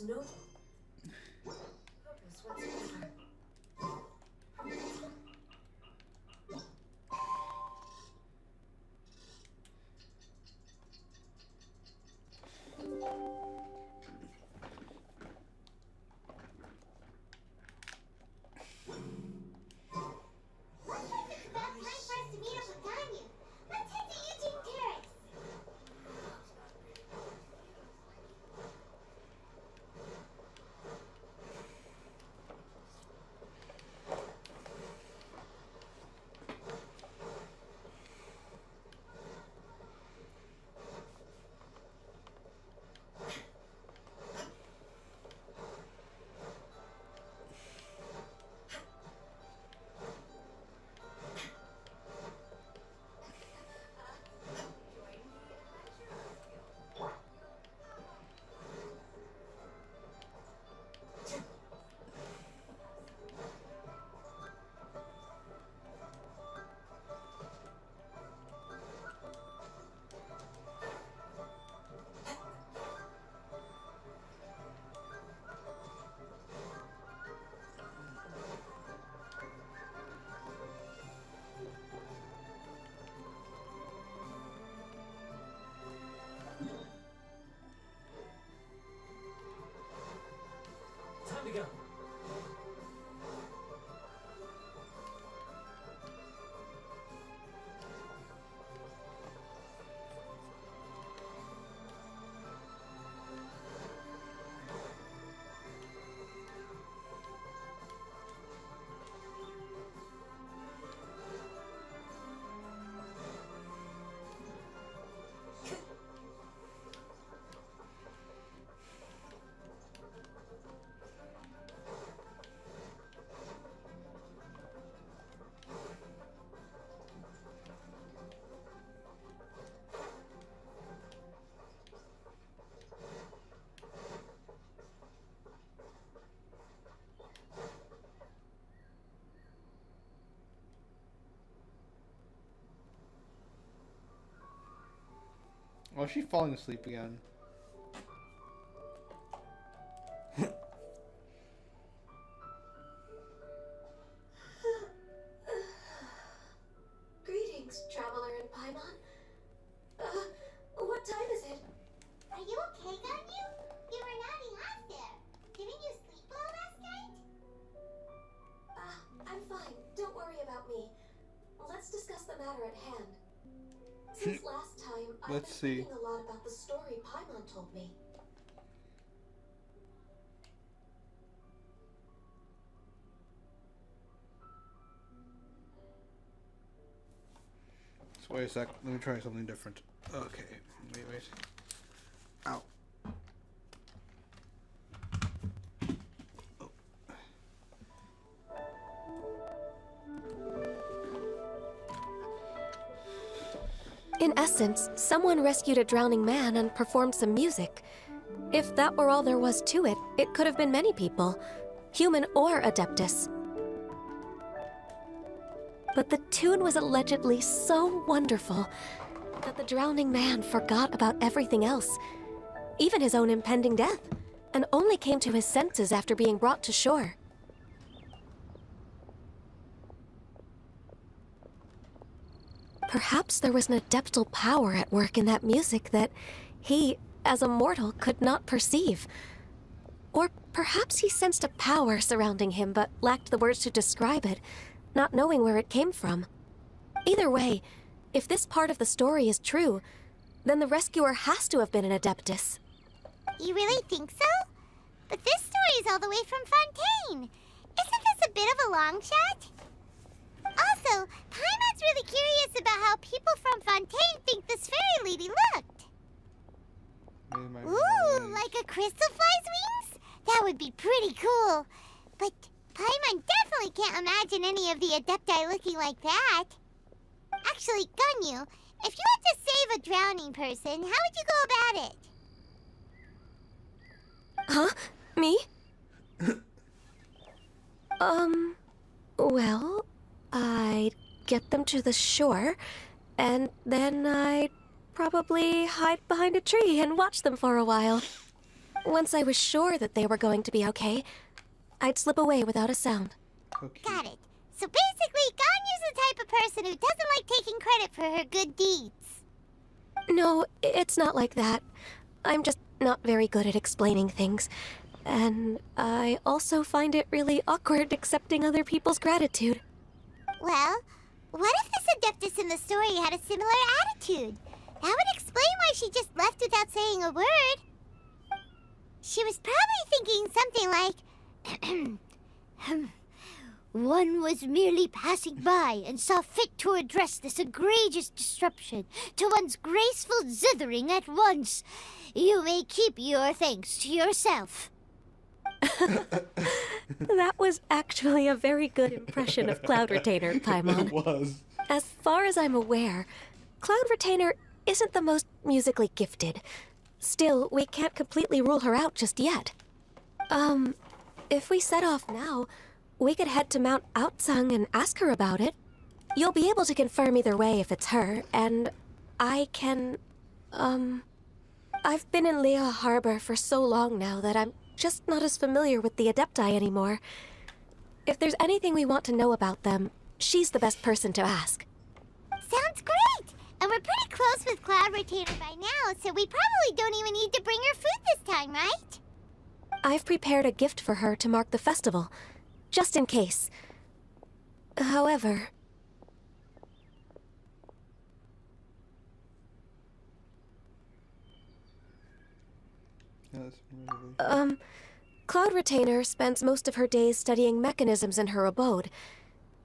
was no purpose whatsoever. Time to go. Oh, is she falling asleep again? Greetings, traveler in Paimon. What time is it? Are you okay, Ganyu? You were naughty last there. Didn't you sleep well last night? I'm fine. Don't worry about me. Let's discuss the matter at hand. Since last time, I've been thinking a lot about the story Paimon told me. So wait a sec. Let me try something different. Okay. Wait. Ow. In essence, someone rescued a drowning man and performed some music. If that were all there was to it, it could have been many people, human or Adeptus. But the tune was allegedly so wonderful that the drowning man forgot about everything else, even his own impending death, and only came to his senses after being brought to shore. Perhaps there was an adeptal power at work in that music that he, as a mortal, could not perceive. Or perhaps he sensed a power surrounding him but lacked the words to describe it, not knowing where it came from. Either way, if this part of the story is true, then the rescuer has to have been an Adeptus. You really think so? But this story is all the way from Fontaine. Isn't this a bit of a long shot? Also, Paimon's really curious about how people from Fontaine think this fairy lady looked. Ooh, like a crystal fly's wings? That would be pretty cool. But Paimon definitely can't imagine any of the Adepti looking like that. Actually, Ganyu, if you had to save a drowning person, how would you go about it? Huh? Me? Well, I'd get them to the shore, and then I'd probably hide behind a tree and watch them for a while. Once I was sure that they were going to be okay, I'd slip away without a sound. Cookie. Got it. So basically, Ganyu's the type of person who doesn't like taking credit for her good deeds. No, it's not like that. I'm just not very good at explaining things. And I also find it really awkward accepting other people's gratitude. Well, what if this Adeptus in the story had a similar attitude? That would explain why she just left without saying a word. She was probably thinking something like, one was merely passing by and saw fit to address this egregious disruption to one's graceful zithering at once. You may keep your thanks to yourself. That was actually a very good impression of Cloud Retainer, Paimon. It was. As far as I'm aware, Cloud Retainer isn't the most musically gifted. Still, we can't completely rule her out just yet. If we set off now, we could head to Mount Outsung and ask her about it. You'll be able to confirm either way if it's her, and I can, I've been in Lea Harbor for so long now that I'm just not as familiar with the Adepti anymore. If there's anything we want to know about them, she's the best person to ask. Sounds great! And we're pretty close with Cloud Retainer by now, so we probably don't even need to bring her food this time, right? I've prepared a gift for her to mark the festival, just in case. However... Cloud Retainer spends most of her days studying mechanisms in her abode.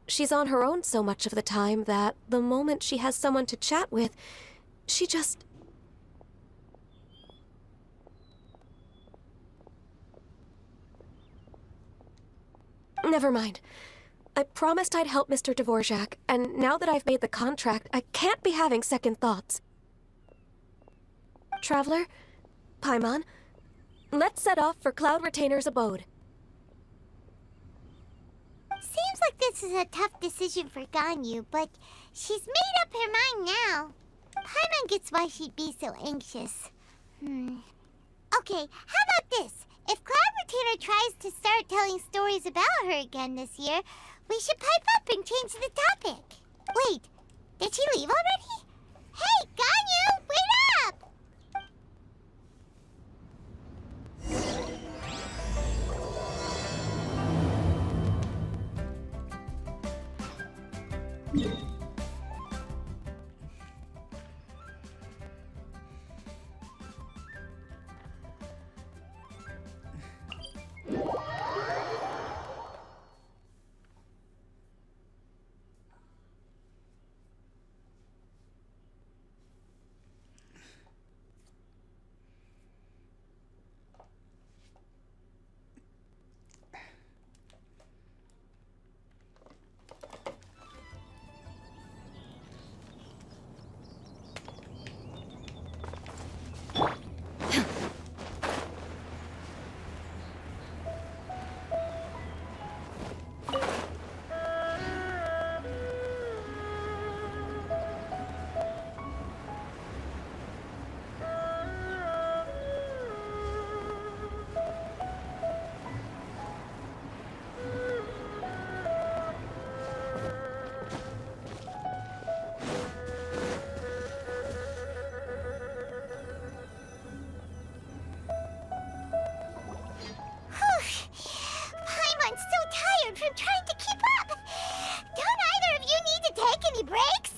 She's on her own so much of the time that the moment she has someone to chat with, she just... Never mind. I promised I'd help Mr. Dvorak, and now that I've made the contract, I can't be having second thoughts. Traveler, Paimon, let's set off for Cloud Retainer's abode. Seems like this is a tough decision for Ganyu, but she's made up her mind now. Paimon gets why she'd be so anxious. Okay, how about this? If Cloud Retainer tries to start telling stories about her again this year, we should pipe up and change the topic. Wait, did she leave already? Hey, Ganyu, wait up! Paimon's so tired from trying to keep up. Don't either of you need to take any breaks?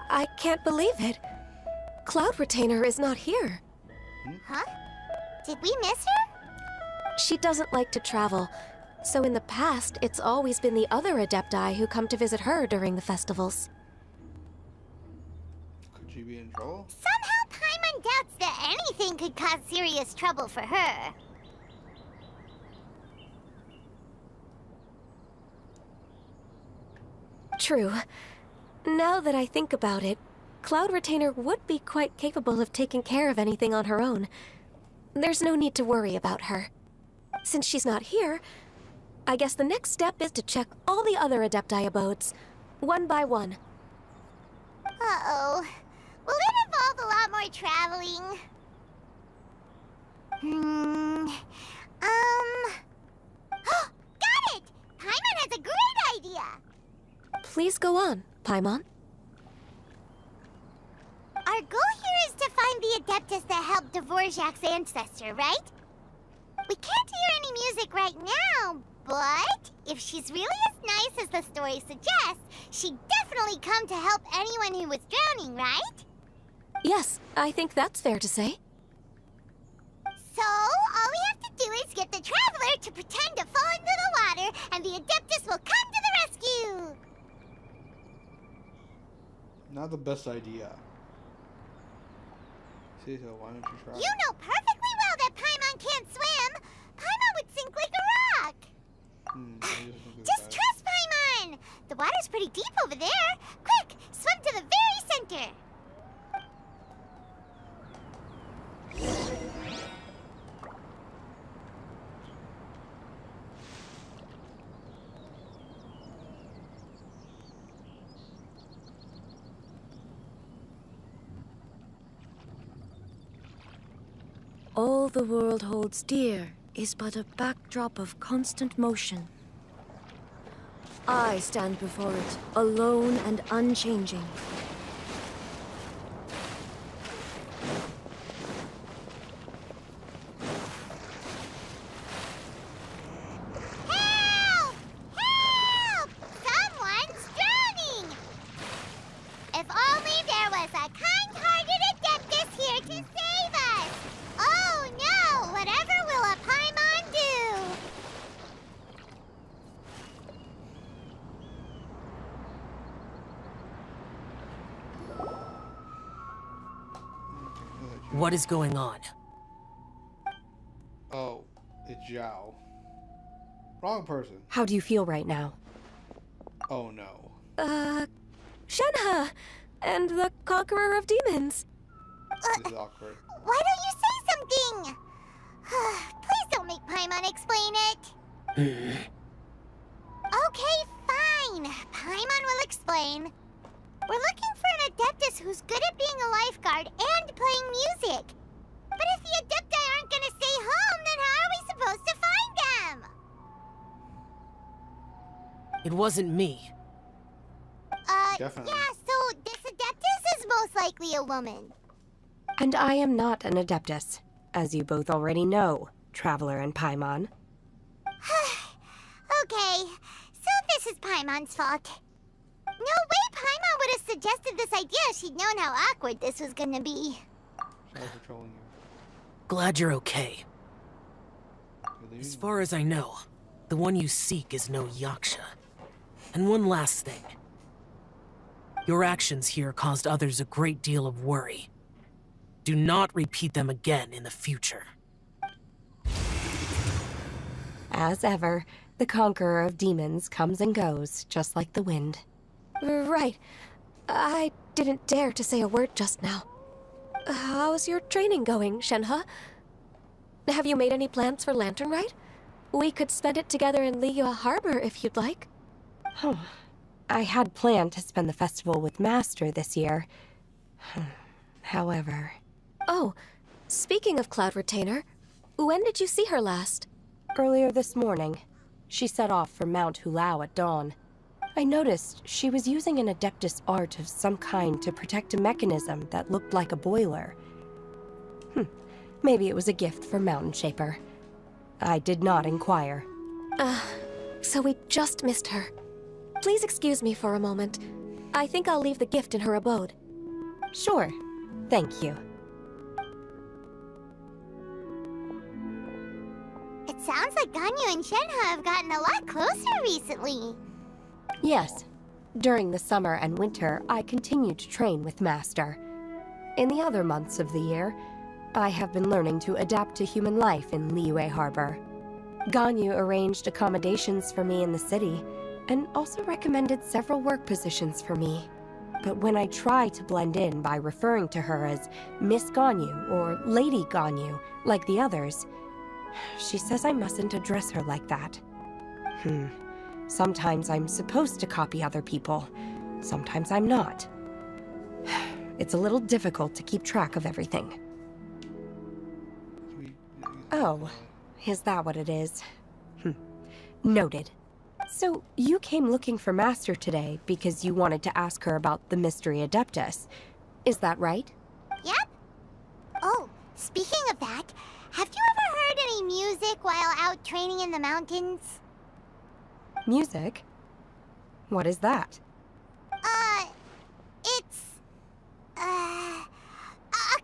I can't believe it. Cloud Retainer is not here. Huh? Did we miss her? She doesn't like to travel, so in the past, it's always been the other Adepti who come to visit her during the festivals. Could she be in trouble? Somehow Paimon doubts that anything could cause serious trouble for her. True. Now that I think about it, Cloud Retainer would be quite capable of taking care of anything on her own. There's no need to worry about her. Since she's not here, I guess the next step is to check all the other Adepti abodes, one by one. Uh-oh. Will it involve a lot more traveling? Got it! Paimon has a great idea! Please go on, Paimon. Our goal here is to find the Adeptus that helped Dvorak's ancestor, right? We can't hear any music right now, but if she's really as nice as the story suggests, she'd definitely come to help anyone who was drowning, right? Yes, I think that's fair to say. So, all we have to do is get the Traveler to pretend to fall into the water, and the Adeptus will come to the rescue! Not the best idea. See, so why don't you try? You know perfectly well that Paimon can't swim! Paimon would sink like a rock! Just trust Paimon! The water's pretty deep over there! Quick, swim to the very center! All the world holds dear is but a backdrop of constant motion. I stand before it, alone and unchanging. Help! Help! Someone's drowning! If only there was a kind-hearted Adeptus here to save us! Oh no! Whatever will a Paimon do? What is going on? Oh, it's Zhao. Wrong person. How do you feel right now? Oh no. Shenhe! And the Conqueror of Demons. This is awkward. Why don't you say something? Please don't make Paimon explain it. Okay, fine. Paimon will explain. We're looking for an Adeptus who's good at being a lifeguard and playing music. But if the Adepti aren't gonna stay home, then how are we supposed to find them? It wasn't me. Definitely. Yeah, so this Adeptus is most likely a woman. And I am not an Adeptus, as you both already know, Traveler and Paimon. Okay, so this is Paimon's fault. No way Paimon would have suggested this idea if she'd known how awkward this was gonna be. Sorry for trolling you. Glad you're okay. You're leaving? As far as I know, the one you seek is no Yaksha. And one last thing. Your actions here caused others a great deal of worry. Do not repeat them again in the future. As ever, the Conqueror of Demons comes and goes, just like the wind. Right. I didn't dare to say a word just now. How's your training going, Shenhe? Have you made any plans for Lantern Rite? We could spend it together in Liyue Harbor if you'd like. I had planned to spend the festival with Master this year. However... Oh, speaking of Cloud Retainer, when did you see her last? Earlier this morning, she set off for Mount Hulao at dawn. I noticed she was using an Adeptus art of some kind to protect a mechanism that looked like a boiler. Maybe it was a gift for Mountain Shaper. I did not inquire. So we just missed her. Please excuse me for a moment. I think I'll leave the gift in her abode. Sure. Thank you. It sounds like Ganyu and Shenhe have gotten a lot closer recently. Yes. During the summer and winter, I continued to train with Master. In the other months of the year, I have been learning to adapt to human life in Liyue Harbor. Ganyu arranged accommodations for me in the city, and also recommended several work positions for me. But when I try to blend in by referring to her as Miss Ganyu or Lady Ganyu, like the others, she says I mustn't address her like that. Sometimes I'm supposed to copy other people, sometimes I'm not. it's a little difficult to keep track of everything. Oh, is that what it is? Noted. So, you came looking for Master today because you wanted to ask her about the Mystery Adeptus. Is that right? Yep. Oh, speaking of that, have you ever heard any music while out training in the mountains? Music? What is that? It's, a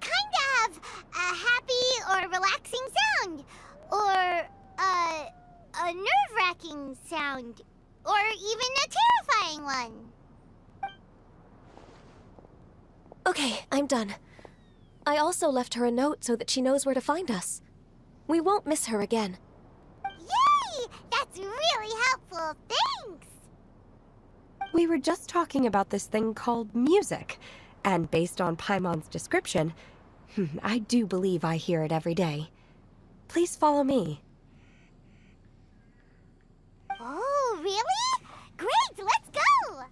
kind of a happy or relaxing sound. Or, a nerve-wracking sound. Or even a terrifying one. Okay, I'm done. I also left her a note so that she knows where to find us. We won't miss her again. Yay! That's really helpful. Thanks! We were just talking about this thing called music, and based on Paimon's description, I do believe I hear it every day. Please follow me. Oh, really? Great, let's go!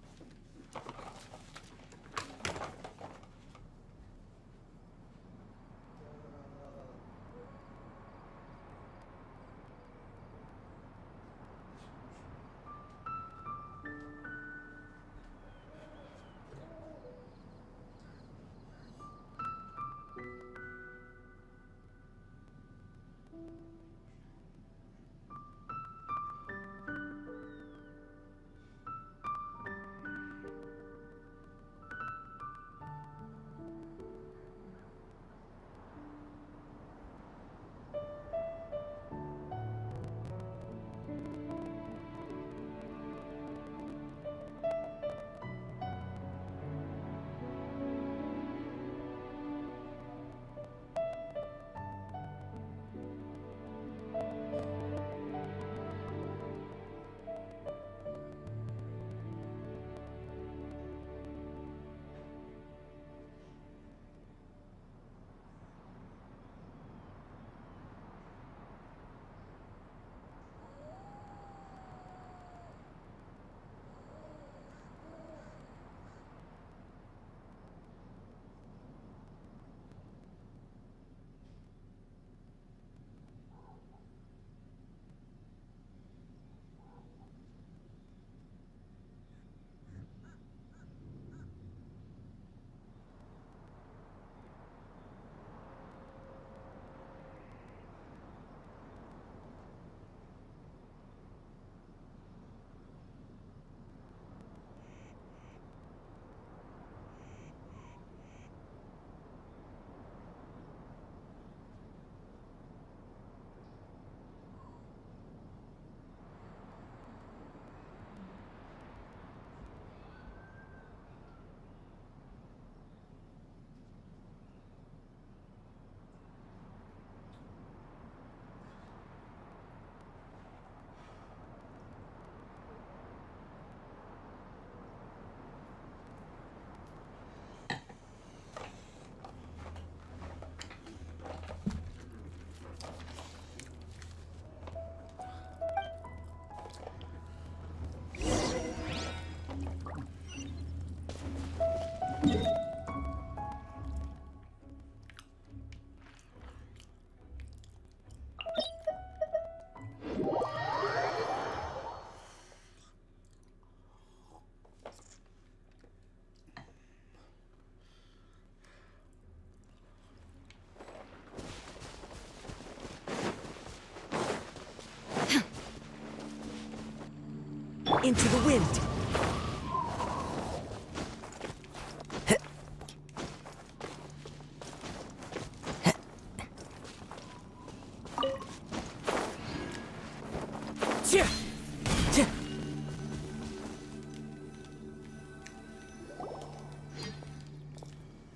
Into the wind.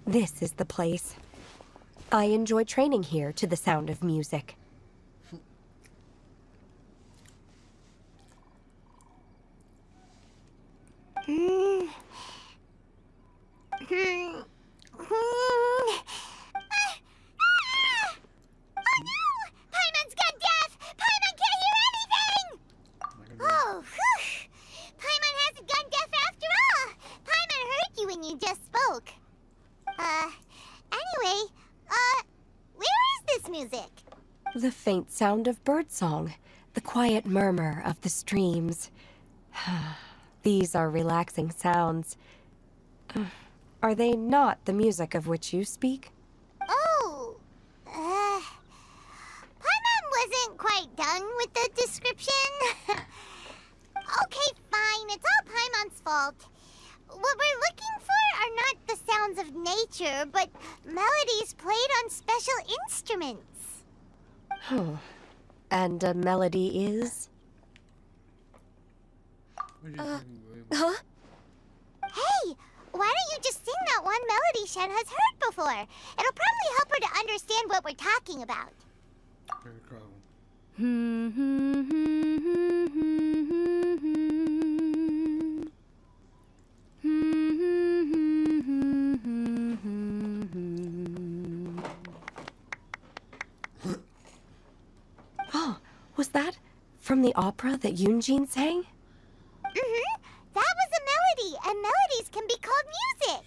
This is the place. I enjoy training here to the sound of music. The faint sound of birdsong, the quiet murmur of the streams. These are relaxing sounds. Are they not the music of which you speak? Oh, Paimon wasn't quite done with the description. Okay, fine, it's all Paimon's fault. What we're looking for are not the sounds of nature, but melodies played on special instruments. And a melody is? Huh? Hey, why don't you just sing that one melody Shen has heard before? It'll probably help her to understand what we're talking about. Oh, was that from the opera that Yunjin sang? Mm-hmm. That was a melody, and melodies can be called music.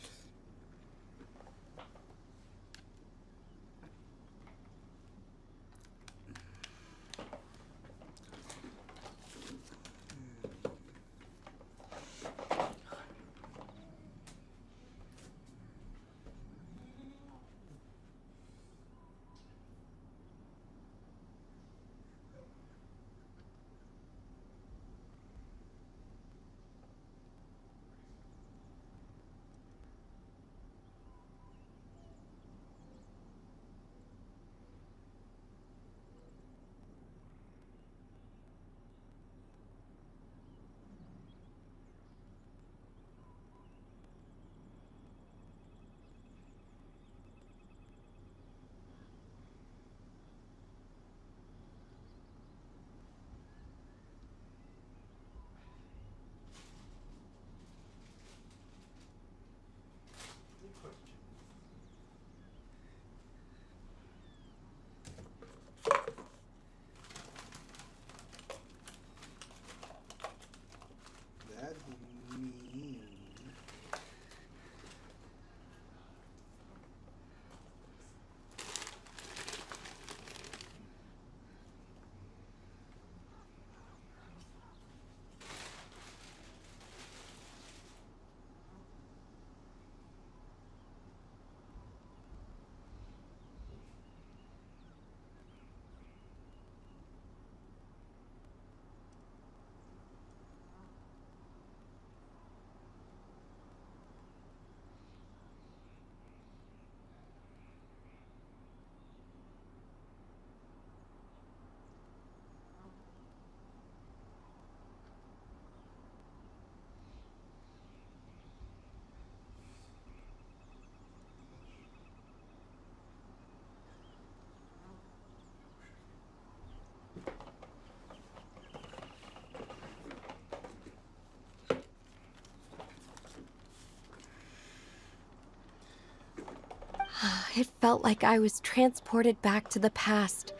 It felt like I was transported back to the past.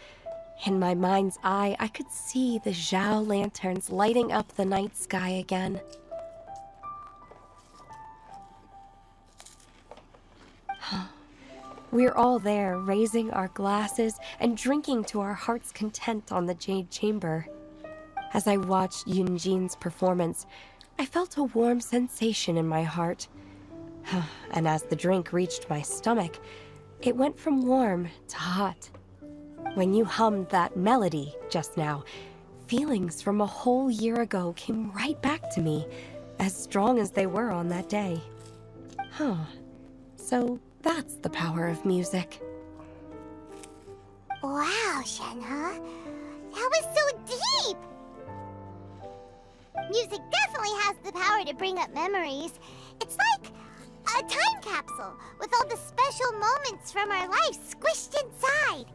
In my mind's eye, I could see the Zhao lanterns lighting up the night sky again. We're all there, raising our glasses and drinking to our heart's content on the Jade Chamber. As I watched Yunjin's performance, I felt a warm sensation in my heart. And as the drink reached my stomach, it went from warm to hot. When you hummed that melody just now, feelings from a whole year ago came right back to me, as strong as they were on that day. So that's the power of music. Wow, Shenhe. That was so deep! Music definitely has the power to bring up memories. It's like a time capsule with all the special moments from our life squished inside.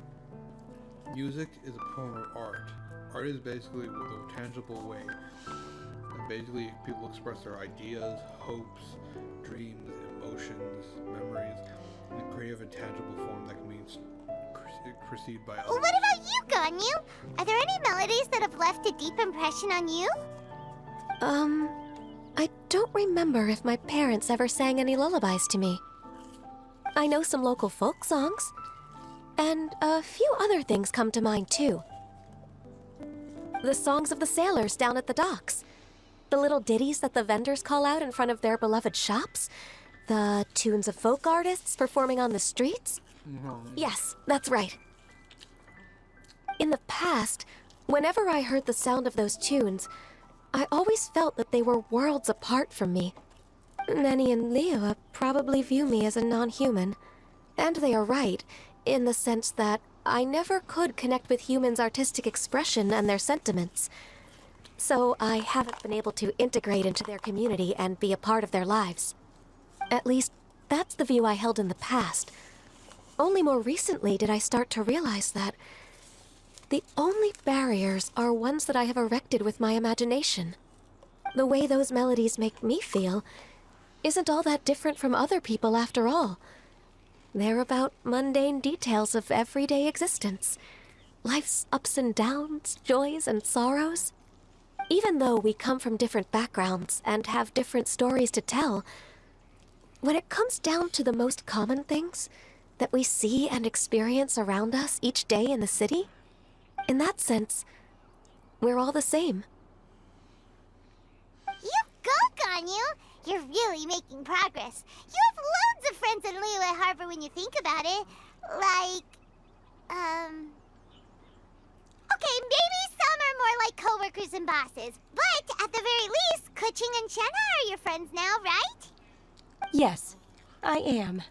Music is a form of art. Art is basically a tangible way. And basically, people express their ideas, hopes, dreams, emotions, memories in a creative and tangible form that can be perceived by others. What about you, Ganyu? Are there any melodies that have left a deep impression on you? I don't remember if my parents ever sang any lullabies to me. I know some local folk songs, And a few other things come to mind, too. The songs of the sailors down at the docks. The little ditties that the vendors call out in front of their beloved shops. The tunes of folk artists performing on the streets. Yes, that's right. In the past, whenever I heard the sound of those tunes, I always felt that they were worlds apart from me. Nenny and Leo probably view me as a non-human. And they are right, in the sense that I never could connect with humans' artistic expression and their sentiments. So I haven't been able to integrate into their community and be a part of their lives. At least, that's the view I held in the past. Only more recently did I start to realize that the only barriers are ones that I have erected with my imagination. The way those melodies make me feel isn't all that different from other people after all. They're about mundane details of everyday existence. Life's ups and downs, joys and sorrows. Even though we come from different backgrounds and have different stories to tell, when it comes down to the most common things that we see and experience around us each day in the city, in that sense, we're all the same. You go, Ganyu! You're really making progress. You have loads of friends in Liyue Harbor when you think about it. Like, okay, maybe some are more like coworkers and bosses. But at the very least, Kuching and Shenna are your friends now, right? Yes, I am.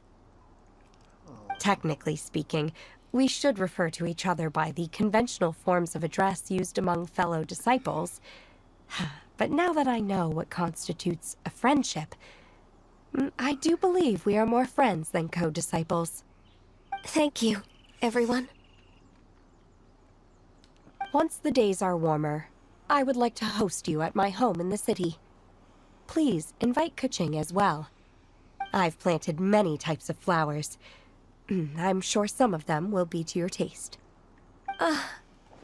Technically speaking, we should refer to each other by the conventional forms of address used among fellow disciples. But now that I know what constitutes a friendship, I do believe we are more friends than co-disciples. Thank you, everyone. Once the days are warmer, I would like to host you at my home in the city. Please invite Kuching as well. I've planted many types of flowers. I'm sure some of them will be to your taste.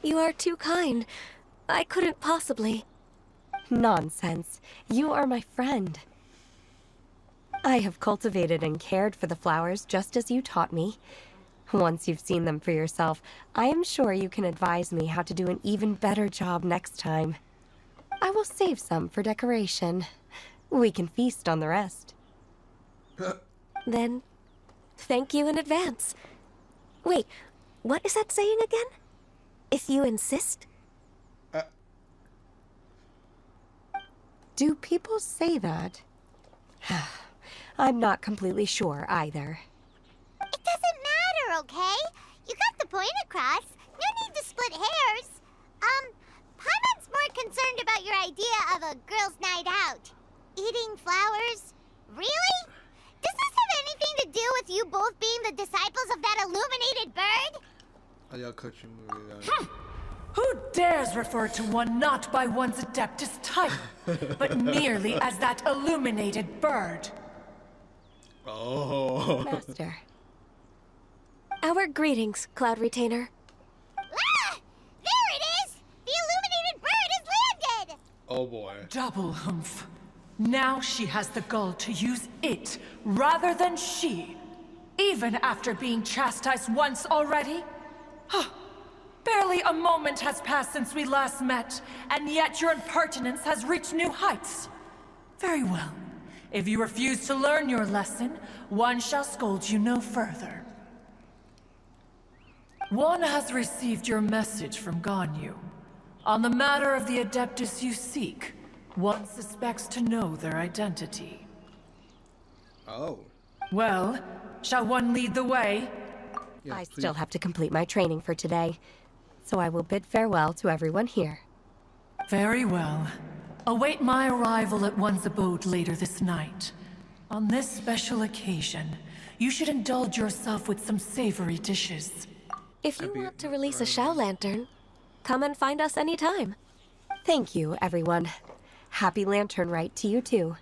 You are too kind. I couldn't possibly. Nonsense. You are my friend. I have cultivated and cared for the flowers just as you taught me. Once you've seen them for yourself, I am sure you can advise me how to do an even better job next time. I will save some for decoration. We can feast on the rest. Then, thank you in advance. Wait, what is that saying again? If you insist? Do people say that? I'm not completely sure either. It doesn't matter, okay? You got the point across. No need to split hairs. Paimon's more concerned about your idea of a girls' night out. Eating flowers? Really? Does this have anything to do with you both being the disciples of that illuminated bird? I'll cut your movie. Who dares refer to one not by one's Adeptus type, but merely as that illuminated bird? Oh. Master. Our greetings, Cloud Retainer. Ah! There it is! The illuminated bird has landed! Oh boy. Double humph. Now she has the gall to use it rather than she, even after being chastised once already. Barely a moment has passed since we last met, and yet your impertinence has reached new heights. Very well. If you refuse to learn your lesson, one shall scold you no further. One has received your message from Ganyu. On the matter of the Adeptus you seek, one suspects to know their identity. Oh. Well, shall one lead the way? Yes, I please. still have to complete my training for today, so I will bid farewell to everyone here. Very well. Await my arrival at one's abode later this night. On this special occasion, you should indulge yourself with some savory dishes. If you want to release a Shao Lantern, come and find us anytime. Thank you, everyone. Happy Lantern Rite to you too.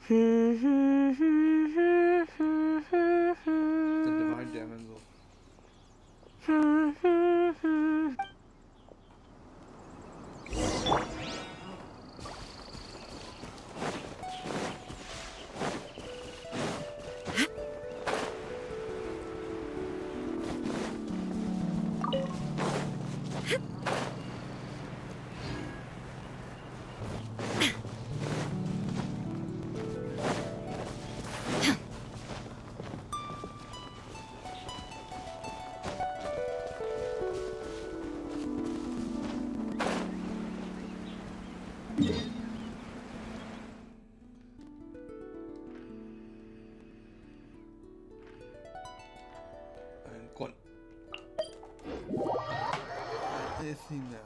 The Divine Damsel. see now.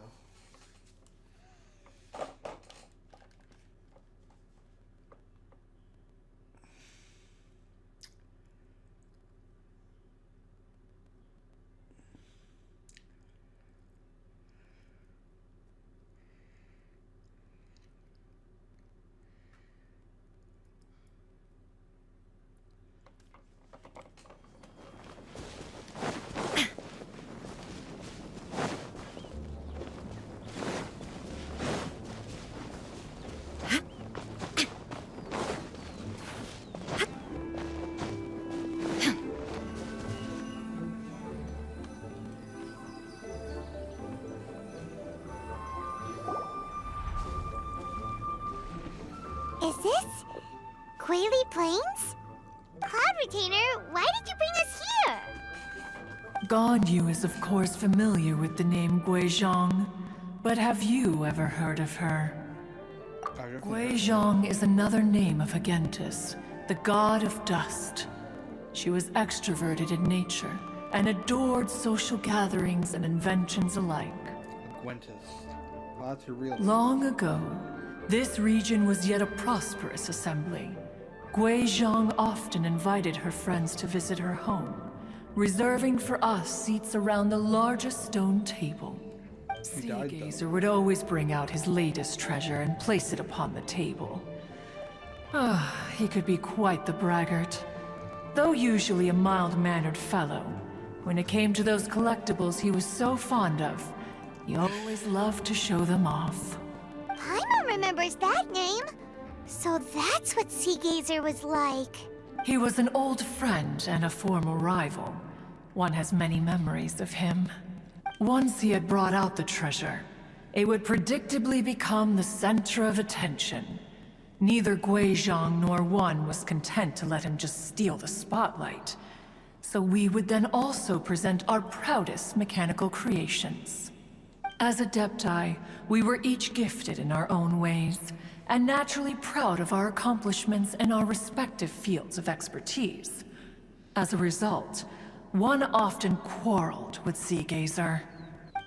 Is this Quaily Plains? Cloud Retainer, why did you bring us here? Ganyu is of course familiar with the name Guizhong, but have you ever heard of her? Guizhong is another name of Agentis, the god of dust. She was extroverted in nature and adored social gatherings and inventions alike. Gwentis. Lots of real. Long ago, this region was yet a prosperous assembly. Guizhong often invited her friends to visit her home, reserving for us seats around the largest stone table. Seagazer would always bring out his latest treasure and place it upon the table. He could be quite the braggart. Though usually a mild-mannered fellow, when it came to those collectibles he was so fond of, he always loved to show them off. Paimon remembers that name. So that's what Seagazer was like. He was an old friend and a former rival. One has many memories of him. Once he had brought out the treasure, it would predictably become the center of attention. Neither Guizhong nor One was content to let him just steal the spotlight. So we would then also present our proudest mechanical creations. As Adepti, we were each gifted in our own ways, and naturally proud of our accomplishments in our respective fields of expertise. As a result, One often quarreled with Seagazer.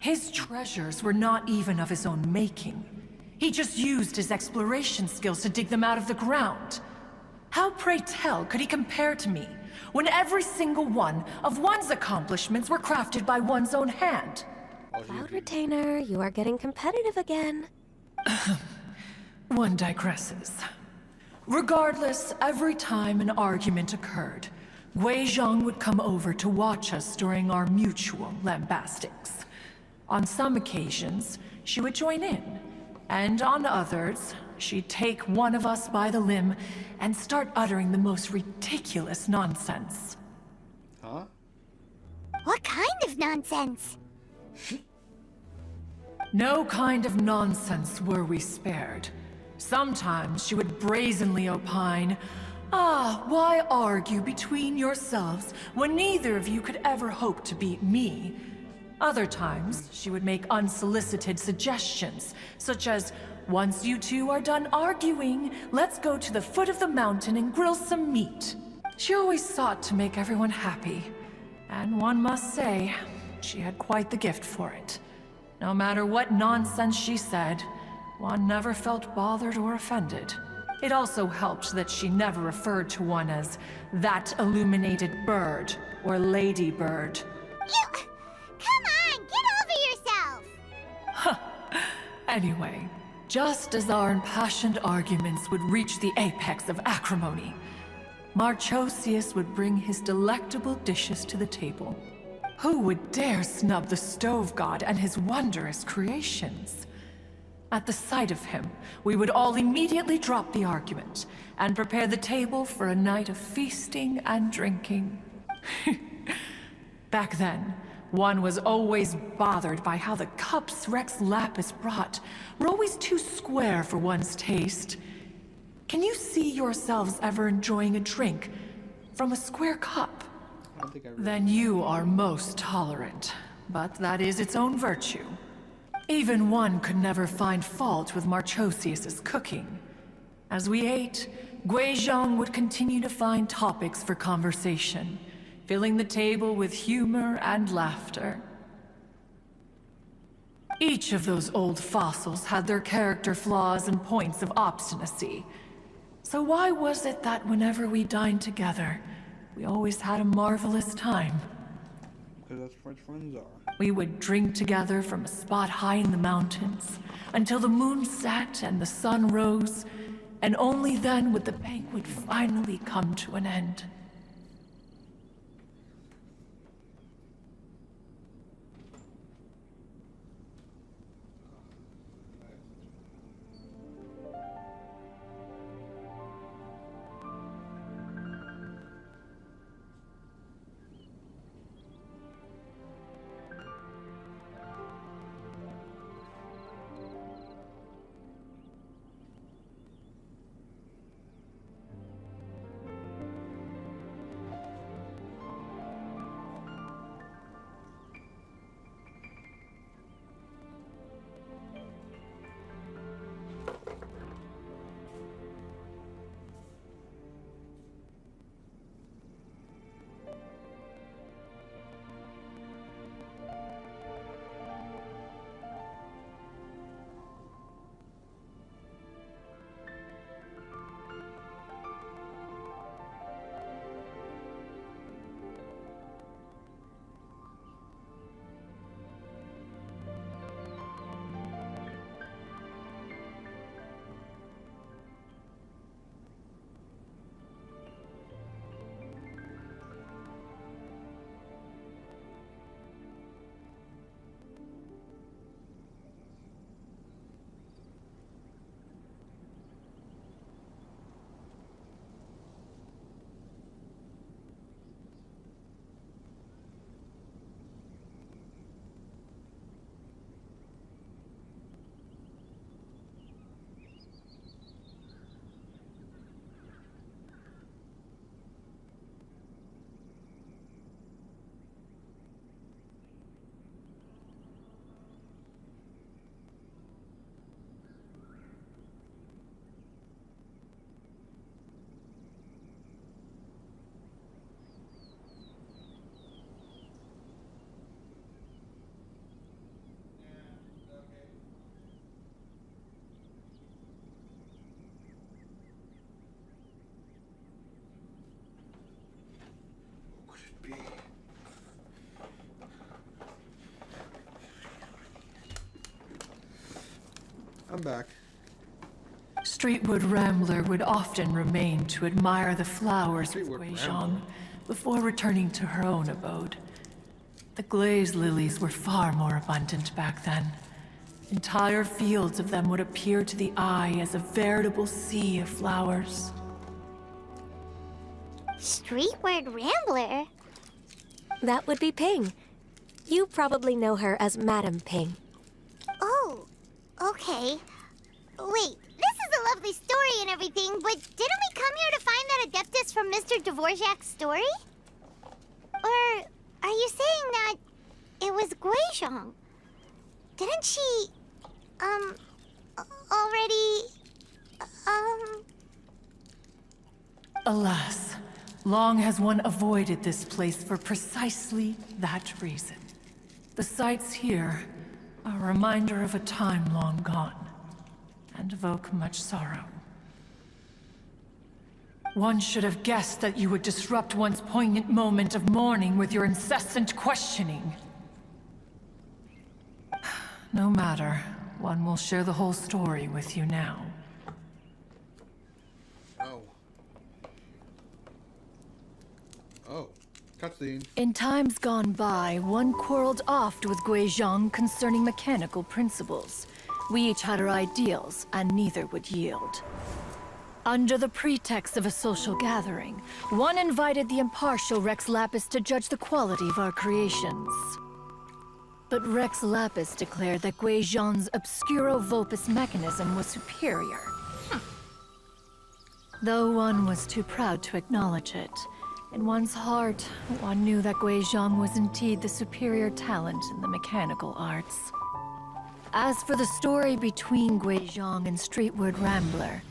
His treasures were not even of his own making. He just used his exploration skills to dig them out of the ground. How, pray tell, could he compare to me, when every single one of One's accomplishments were crafted by One's own hand? Cloud Retainer, you are getting competitive again. One digresses. Regardless, every time an argument occurred, Guizhong would come over to watch us during our mutual lambastics. On some occasions, she would join in, and on others, she'd take one of us by the limb and start uttering the most ridiculous nonsense. Huh? What kind of nonsense? No kind of nonsense were we spared. Sometimes she would brazenly opine, why argue between yourselves when neither of you could ever hope to beat me? Other times, she would make unsolicited suggestions, such as, once you two are done arguing, let's go to the foot of the mountain and grill some meat. She always sought to make everyone happy, and one must say, she had quite the gift for it. No matter what nonsense she said, One never felt bothered or offended. It also helped that she never referred to One as that illuminated bird or ladybird. Come on, get over yourself! Anyway, just as our impassioned arguments would reach the apex of acrimony, Marchosius would bring his delectable dishes to the table. Who would dare snub the stove god and his wondrous creations? At the sight of him, we would all immediately drop the argument and prepare the table for a night of feasting and drinking. Back then, One was always bothered by how the cups Rex Lapis brought were always too square for One's taste. Can you see yourselves ever enjoying a drink from a square cup? I don't think I really... Then you are most tolerant, but that is its own virtue. Even One could never find fault with Marchosius's cooking. As we ate, Guizhong would continue to find topics for conversation, filling the table with humor and laughter. Each of those old fossils had their character flaws and points of obstinacy. So why was it that whenever we dined together, we always had a marvelous time? Because that's what friends are. We would drink together from a spot high in the mountains until the moon set and the sun rose, and only then would the banquet finally come to an end. I'm back. Streetwood Rambler would often remain to admire the flowers of Streetwood Guizhong Rambler? before returning to her own abode. The glaze lilies were far more abundant back then. Entire fields of them would appear to the eye as a veritable sea of flowers. Streetward Rambler? That would be Ping. You probably know her as Madam Ping. Oh, okay. Wait, this is a lovely story and everything, but didn't we come here to find that Adeptus from Mr. Dvorak's story? Or are you saying that it was Guizhong? Didn't she, already, Alas, long has one avoided this place for precisely that reason. The sights here are a reminder of a time long gone, and evoke much sorrow. One should have guessed that you would disrupt one's poignant moment of mourning with your incessant questioning. No matter, one will share the whole story with you now. Oh. Oh. Cutscene. In times gone by, one quarreled oft with Guizhong concerning mechanical principles. We each had our ideals, and neither would yield. Under the pretext of a social gathering, one invited the impartial Rex Lapis to judge the quality of our creations. But Rex Lapis declared that Guizhong's Obscuro Vulpus mechanism was superior. Though one was too proud to acknowledge it, in one's heart, one knew that Guizhong was indeed the superior talent in the mechanical arts. As for the story between Guizhong and Streetwood Rambler,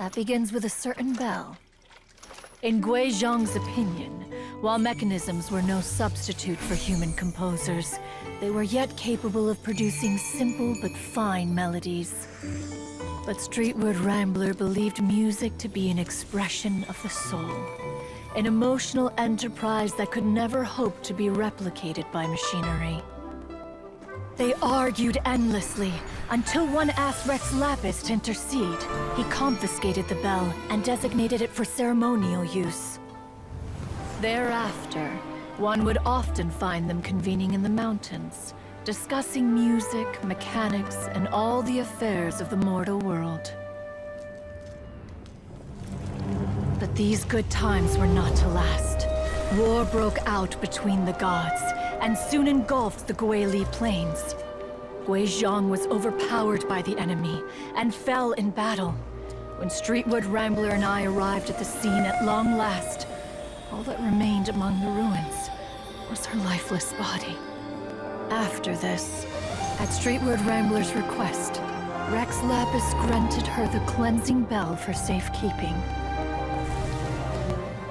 that begins with a certain bell. In Guizhong's opinion, While mechanisms were no substitute for human composers, they were yet capable of producing simple but fine melodies. But Streetward Rambler believed music to be an expression of the soul, an emotional enterprise that could never hope to be replicated by machinery. They argued endlessly, until one asked Rex Lapis to intercede. He confiscated the bell and designated it for ceremonial use. Thereafter, one would often find them convening in the mountains, discussing music, mechanics, and all the affairs of the mortal world. But these good times were not to last. War broke out between the gods, and soon engulfed the Guili Plains. Guizhong was overpowered by the enemy, and fell in battle. When Streetwood Rambler and I arrived at the scene at long last, all that remained among the ruins was her lifeless body. After this, at Streetwood Rambler's request, Rex Lapis granted her the cleansing bell for safekeeping.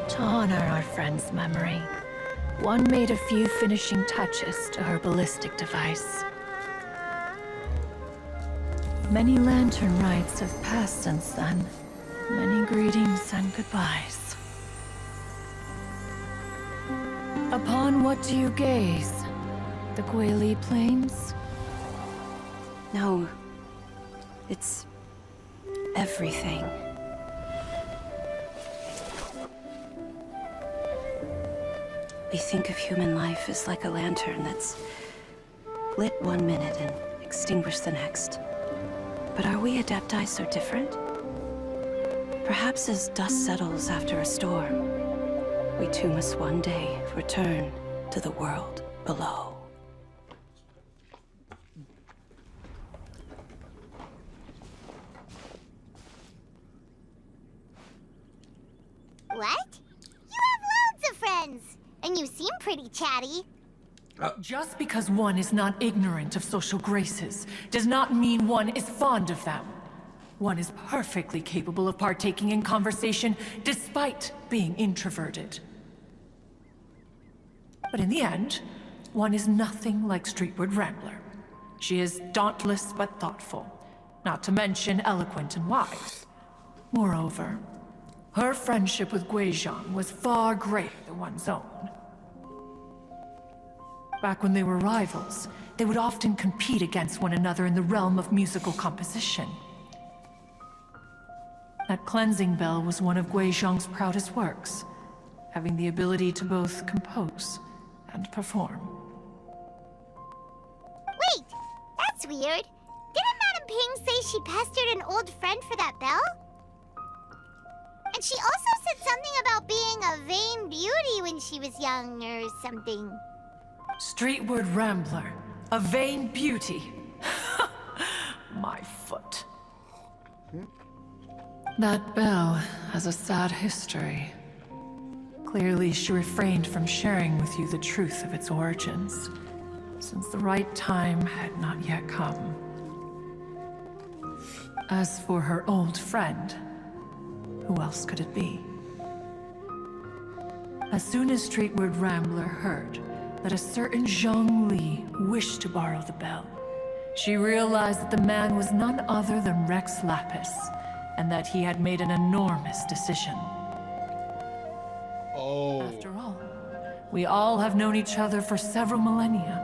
To honor our friend's memory, one made a few finishing touches to her ballistic device. Many lantern rites have passed since then. Many greetings and goodbyes. Upon what do you gaze? The Guili Plains? No. It's everything. We think of human life as like a lantern that's lit one minute and extinguished the next. But are we Adepti so different? Perhaps as dust settles after a storm, we too must one day return to the world below. What? You have loads of friends, and you seem pretty chatty. Just because one is not ignorant of social graces does not mean one is fond of them. One is perfectly capable of partaking in conversation despite being introverted. But in the end, one is nothing like Streetwood Rambler. She is dauntless but thoughtful, not to mention eloquent and wise. Moreover, her friendship with Guizhong was far greater than one's own. Back when they were rivals, they would often compete against one another in the realm of musical composition. That cleansing bell was one of Guizhong's proudest works, having the ability to both compose and perform. Wait, that's weird. Didn't Madame Ping say she pestered an old friend for that bell? And she also said something about being a vain beauty when she was young or something. Streetward Rambler, a vain beauty. My foot. That bell has a sad history. Clearly, she refrained from sharing with you the truth of its origins, since the right time had not yet come. As for her old friend, who else could it be? As soon as Streetward Rambler heard that a certain Zhang Li wished to borrow the bell, she realized that the man was none other than Rex Lapis, and that he had made an enormous decision. Oh. After all, we all have known each other for several millennia.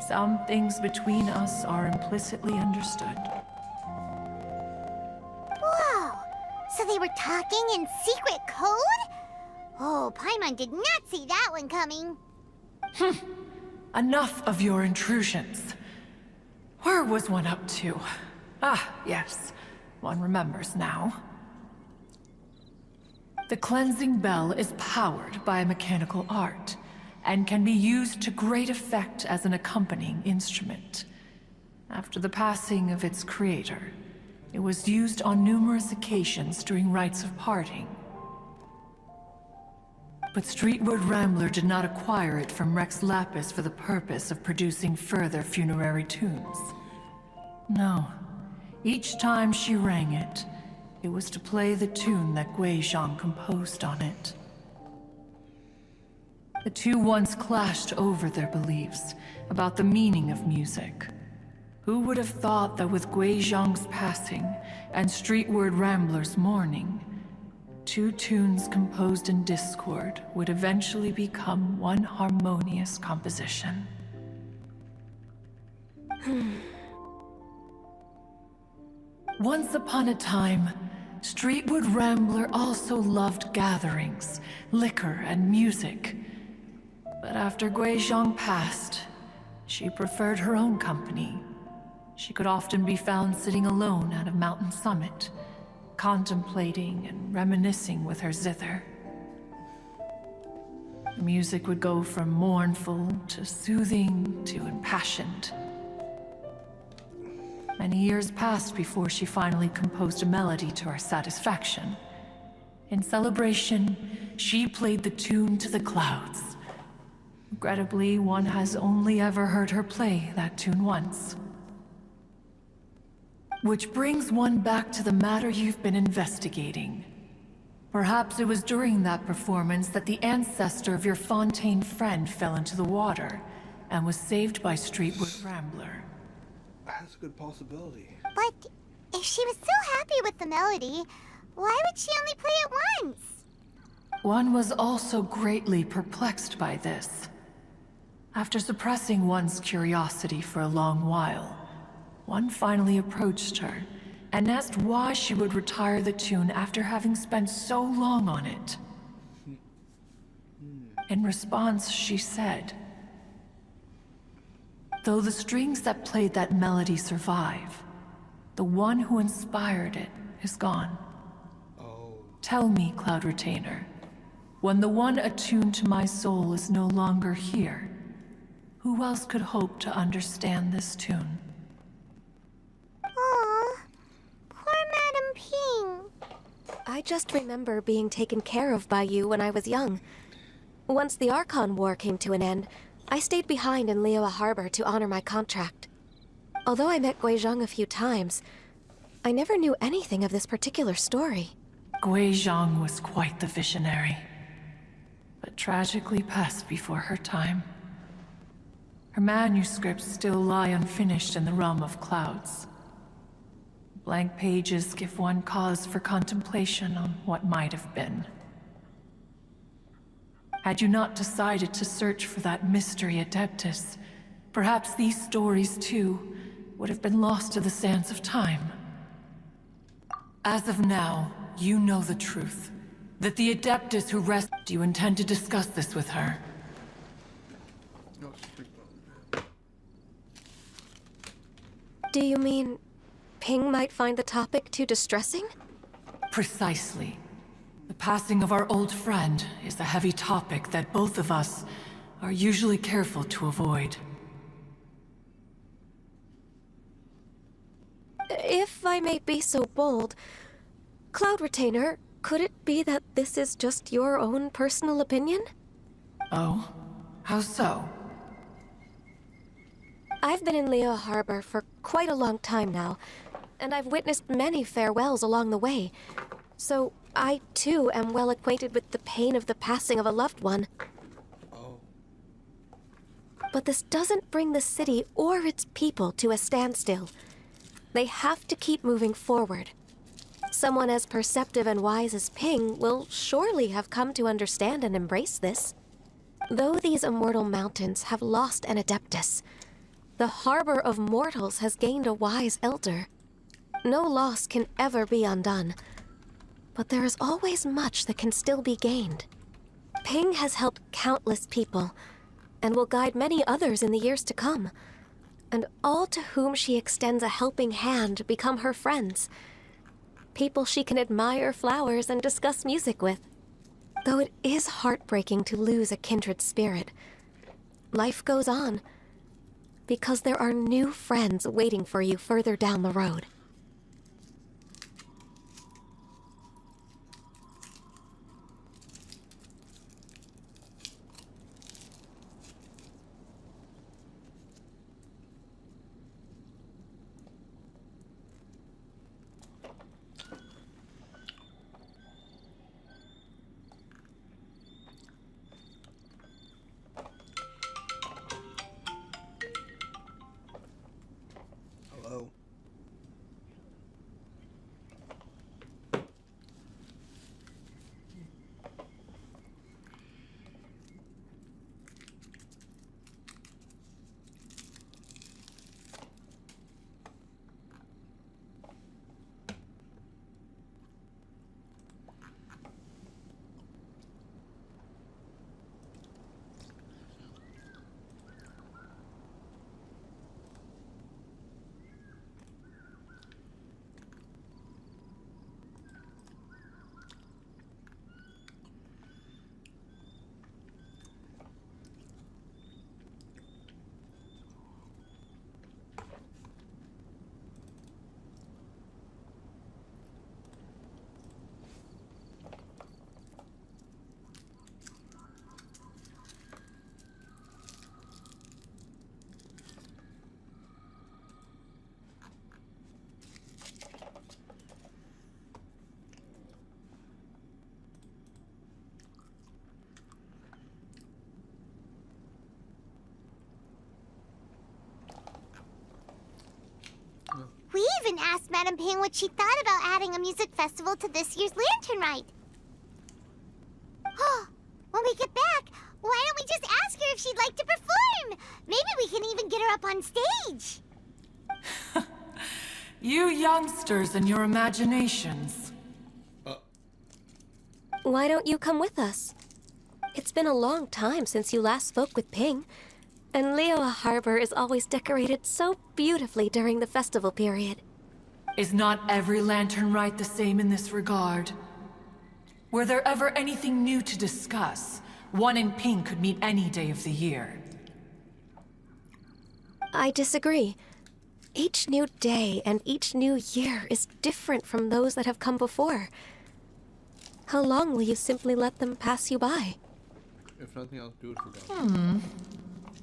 Some things between us are implicitly understood. Whoa! So they were talking in secret code? Oh, Paimon did not see that one coming. Enough of your intrusions. Where was one up to? Ah, yes. One remembers now. The cleansing bell is powered by a mechanical art, and can be used to great effect as an accompanying instrument. After the passing of its creator, it was used on numerous occasions during rites of parting. But Streetward Rambler did not acquire it from Rex Lapis for the purpose of producing further funerary tunes. No. Each time she rang it, it was to play the tune that Guizhong composed on it. The two once clashed over their beliefs about the meaning of music. Who would have thought that with Gui Zhang's passing and Streetward Rambler's mourning, two tunes composed in discord would eventually become one harmonious composition? Once upon a time, Streetwood Rambler also loved gatherings, liquor, and music. But after Gui Zhang passed, she preferred her own company. She could often be found sitting alone at a mountain summit, contemplating and reminiscing with her zither. The music would go from mournful to soothing to impassioned. Many years passed before she finally composed a melody to her satisfaction. In celebration, she played the tune to the clouds. Regrettably, one has only ever heard her play that tune once. Which brings one back to the matter you've been investigating. Perhaps it was during that performance that the ancestor of your Fontaine friend fell into the water and was saved by Streetwood Rambler. That's a good possibility. But if she was so happy with the melody, why would she only play it once? One was also greatly perplexed by this. After suppressing one's curiosity for a long while, one finally approached her and asked why she would retire the tune after having spent so long on it. In response, she said, "Though the strings that played that melody survive, the one who inspired it is gone. Tell me, Cloud Retainer, when the one attuned to my soul is no longer here, who else could hope to understand this tune?" Aw, poor Madam Ping. I just remember being taken care of by you when I was young. Once the Archon War came to an end, I stayed behind in Liyue Harbor to honor my contract. Although I met Gui Zhang a few times, I never knew anything of this particular story. Gui Zhang was quite the visionary, but tragically passed before her time. Her manuscripts still lie unfinished in the realm of clouds. Blank pages give one cause for contemplation on what might have been. Had you not decided to search for that mystery Adeptus, perhaps these stories too would have been lost to the sands of time. As of now, you know the truth. That the Adeptus who rest... Do you intend to discuss this with her? No, Do you mean Ping might find the topic too distressing? Precisely. The passing of our old friend is a heavy topic that both of us are usually careful to avoid. If I may be so bold, Cloud Retainer, could it be that this is just your own personal opinion? Oh? How so? I've been in Liyue Harbor for quite a long time now, and I've witnessed many farewells along the way. So I, too, am well acquainted with the pain of the passing of a loved one. But this doesn't bring the city or its people to a standstill. They have to keep moving forward. Someone as perceptive and wise as Ping will surely have come to understand and embrace this. Though these immortal mountains have lost an Adeptus, the harbor of mortals has gained a wise elder. No loss can ever be undone, but there is always much that can still be gained. Ping has helped countless people, and will guide many others in the years to come. And all to whom she extends a helping hand become her friends. People she can admire flowers and discuss music with. Though it is heartbreaking to lose a kindred spirit, life goes on, because there are new friends waiting for you further down the road. and ask Madame Ping what she thought about adding a music festival to this year's lantern ride. Oh, when we get back, why don't we just ask her if she'd like to perform? Maybe we can even get her up on stage. You youngsters and your imaginations. Why don't you come with us? It's been a long time since you last spoke with Ping, and Liyue Harbor is always decorated so beautifully during the festival period. Is not every lantern rite the same in this regard? Were there ever anything new to discuss? One in Ping could meet any day of the year. I disagree. Each new day and each new year is different from those that have come before. How long will you simply let them pass you by? If nothing else, do it for God.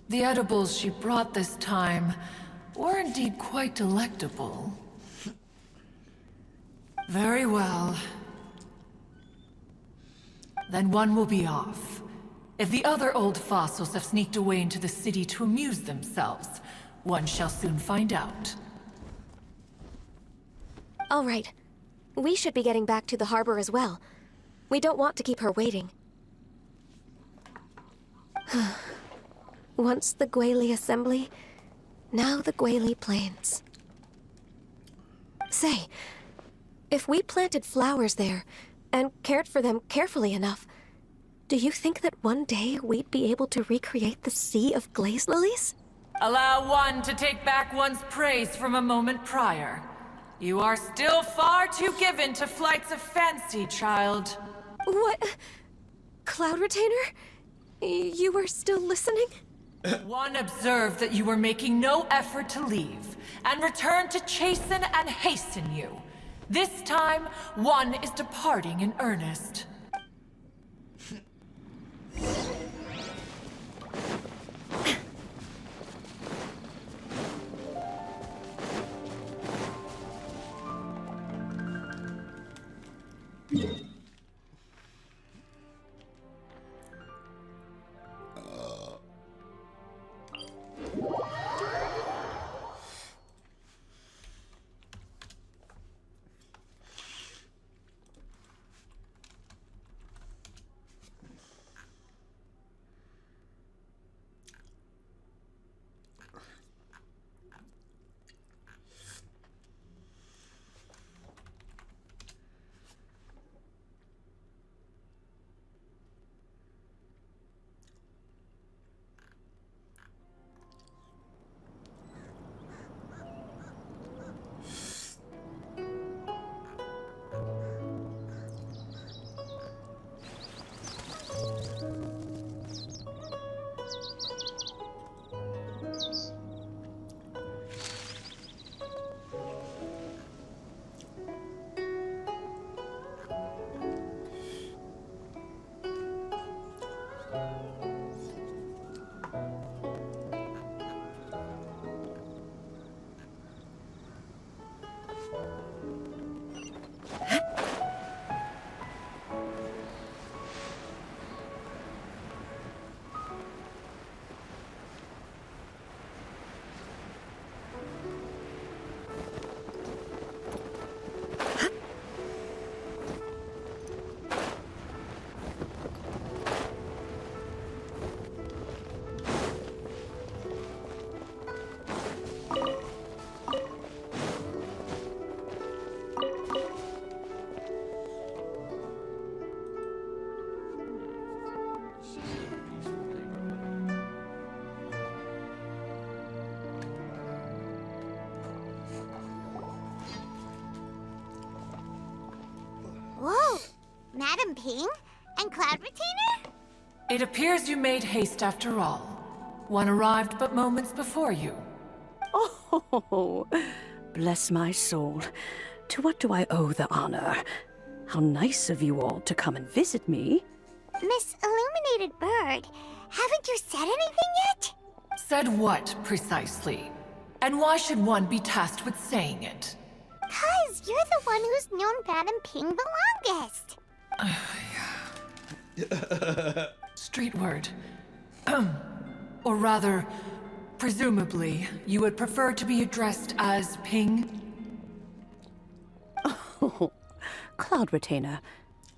The edibles she brought this time were indeed quite delectable. Very well. Then one will be off. If the other old fossils have sneaked away into the city to amuse themselves, one shall soon find out. All right. We should be getting back to the harbor as well. We don't want to keep her waiting. Once the Guili Assembly, now the Guili Plains. Say, if we planted flowers there and cared for them carefully enough, do you think that one day we'd be able to recreate the sea of glaze lilies? Allow one to take back one's praise from a moment prior. You are still far too given to flights of fancy, child. What? Cloud Retainer? You were still listening? One observed that you were making no effort to leave, and returned to chasten and hasten you. This time, one is departing in earnest. Whoa! Madame Ping? And Cloud Retainer? It appears you made haste after all. One arrived but moments before you. Oh, bless my soul. To what do I owe the honor? How nice of you all to come and visit me. Miss Illuminated Bird, haven't you said anything yet? Said what, precisely? And why should one be tasked with saying it? 'Cause you're the one who's known Madame Ping the longest. Street word. Or rather, presumably, you would prefer to be addressed as Ping? Cloud Retainer,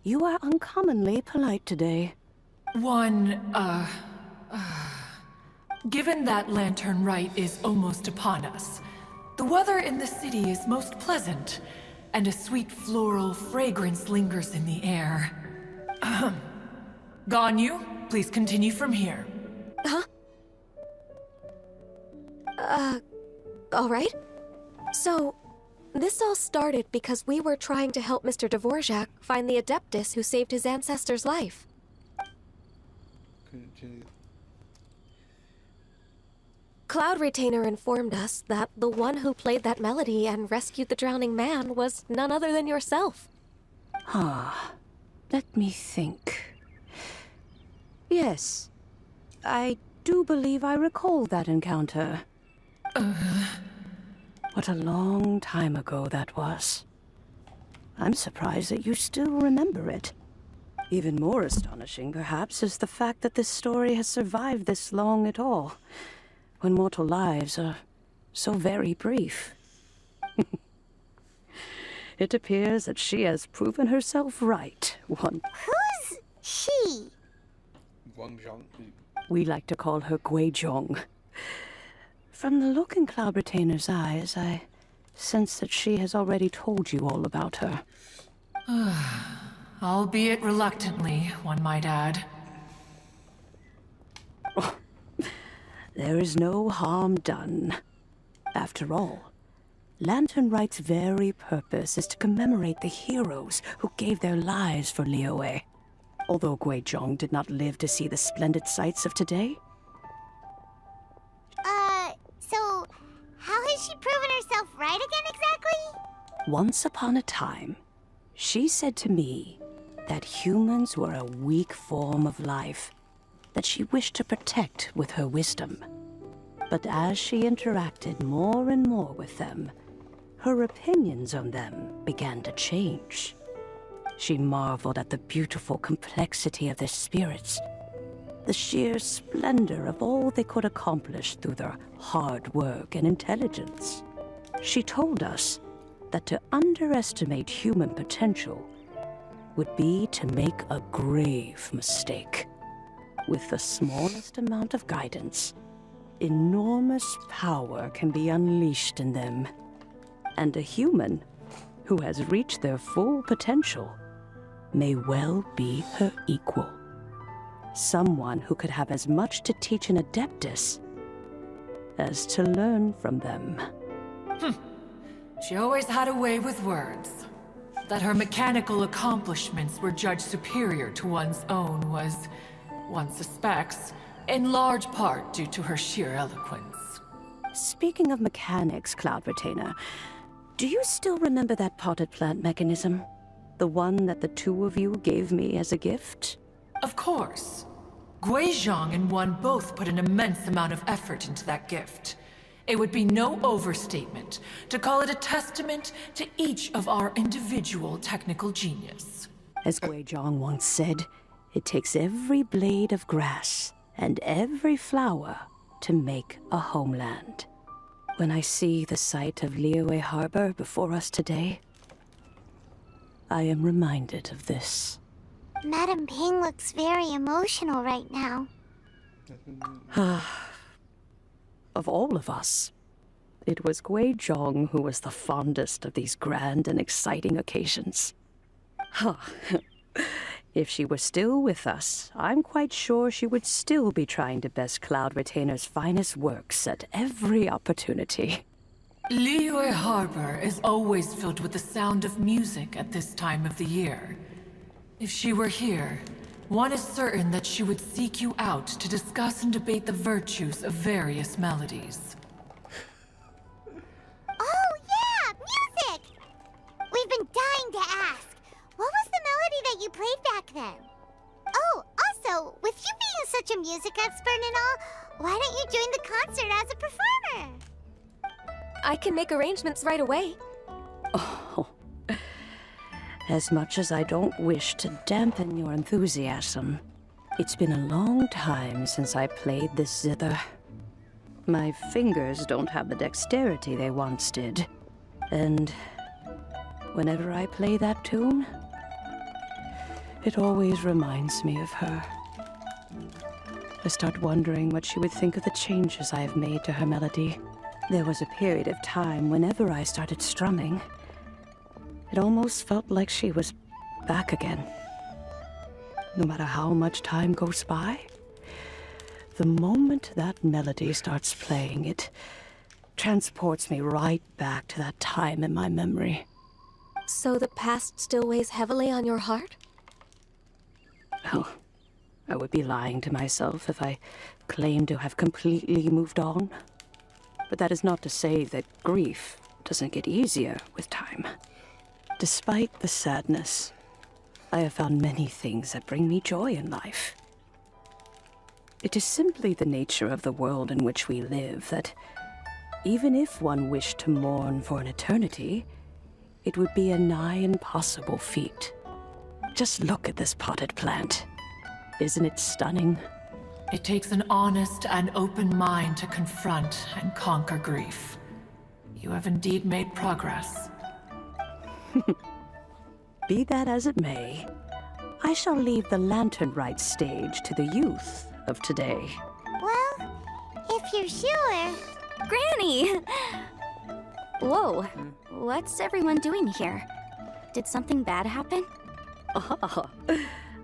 you are uncommonly polite today. Given that Lantern Rite is almost upon us, the weather in the city is most pleasant, and a sweet floral fragrance lingers in the air. Ganyu, please continue from here. Huh? Alright. So, this all started because we were trying to help Mr. Dvorak find the Adeptus who saved his ancestor's life. Continue. Cloud Retainer informed us that the one who played that melody and rescued the drowning man was none other than yourself. Let me think. Yes, I do believe I recall that encounter. What a long time ago that was. I'm surprised that you still remember it. Even more astonishing, perhaps, is the fact that this story has survived this long at all, when mortal lives are so very brief. It appears that she has proven herself right. Who's she? Guangzhong. We like to call her Guizhong. From the look in Cloud Retainer's eyes, I sense that she has already told you all about her. Albeit reluctantly, one might add. There is no harm done. After all, Lantern Rite's very purpose is to commemorate the heroes who gave their lives for Liyue. Although Guizhong did not live to see the splendid sights of today. So, how has she proven herself right again exactly? Once upon a time, she said to me that humans were a weak form of life that she wished to protect with her wisdom. But as she interacted more and more with them, her opinions on them began to change. She marveled at the beautiful complexity of their spirits, the sheer splendor of all they could accomplish through their hard work and intelligence. She told us that to underestimate human potential would be to make a grave mistake. With the smallest amount of guidance, enormous power can be unleashed in them. And a human who has reached their full potential may well be her equal. Someone who could have as much to teach an Adeptus as to learn from them. She always had a way with words. That her mechanical accomplishments were judged superior to one's own was, one suspects, in large part due to her sheer eloquence. Speaking of mechanics, Cloud Retainer, do you still remember that potted plant mechanism? The one that the two of you gave me as a gift? Of course. Guizhong and one both put an immense amount of effort into that gift. It would be no overstatement to call it a testament to each of our individual technical genius. As Guizhong once said, it takes every blade of grass and every flower to make a homeland. When I see the sight of Liyue Harbor before us today, I am reminded of this. Madam Ping looks very emotional right now. Of all of us, it was Guizhong who was the fondest of these grand and exciting occasions. If she were still with us, I'm quite sure she would still be trying to best Cloud Retainer's finest works at every opportunity. Liyue Harbor is always filled with the sound of music at this time of the year. If she were here, one is certain that she would seek you out to discuss and debate the virtues of various melodies. Oh yeah, music! We've been dying to ask. What was the melody that you played back then? Oh, also, with you being such a music expert and all, why don't you join the concert as a performer? I can make arrangements right away. Oh, as much as I don't wish to dampen your enthusiasm, it's been a long time since I played this zither. My fingers don't have the dexterity they once did, and Whenever I play that tune, it always reminds me of her. I start wondering what she would think of the changes I have made to her melody. There was a period of time whenever I started strumming, it almost felt like she was back again. No matter how much time goes by, the moment that melody starts playing, it transports me right back to that time in my memory. So the past still weighs heavily on your heart? Well, I would be lying to myself if I claimed to have completely moved on. But that is not to say that grief doesn't get easier with time. Despite the sadness, I have found many things that bring me joy in life. It is simply the nature of the world in which we live that even if one wished to mourn for an eternity, it would be a nigh impossible feat. Just look at this potted plant. Isn't it stunning? It takes an honest and open mind to confront and conquer grief. You have indeed made progress. Be that as it may, I shall leave the lantern rite stage to the youth of today. Well, if you're sure. Granny! Whoa, what's everyone doing here? Did something bad happen? Ah,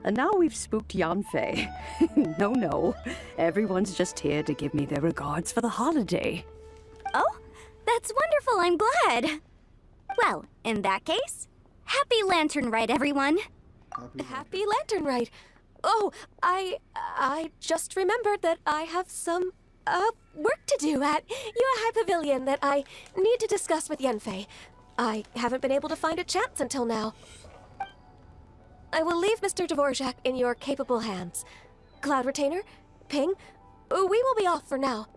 and now we've spooked Yanfei. No, everyone's just here to give me their regards for the holiday. Oh, that's wonderful, I'm glad. Well, in that case, happy Lantern Rite, everyone. Happy Lantern Rite. Oh, I just remembered that I have some, work to do at Yuehai Pavilion that I need to discuss with Yanfei. I haven't been able to find a chance until now. I will leave Mr. Dvorak in your capable hands. Cloud Retainer, Ping, we will be off for now.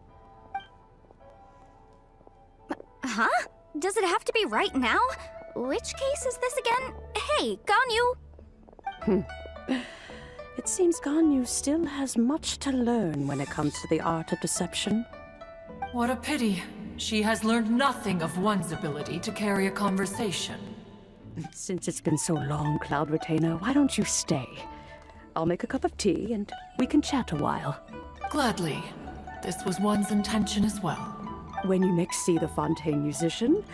Huh? Does it have to be right now? Which case is this again? Hey, Ganyu! It seems Ganyu still has much to learn when it comes to the art of deception. What a pity. She has learned nothing of one's ability to carry a conversation. Since it's been so long, Cloud Retainer, why don't you stay? I'll make a cup of tea and we can chat a while. Gladly. This was one's intention as well. When you next see the Fontaine musician,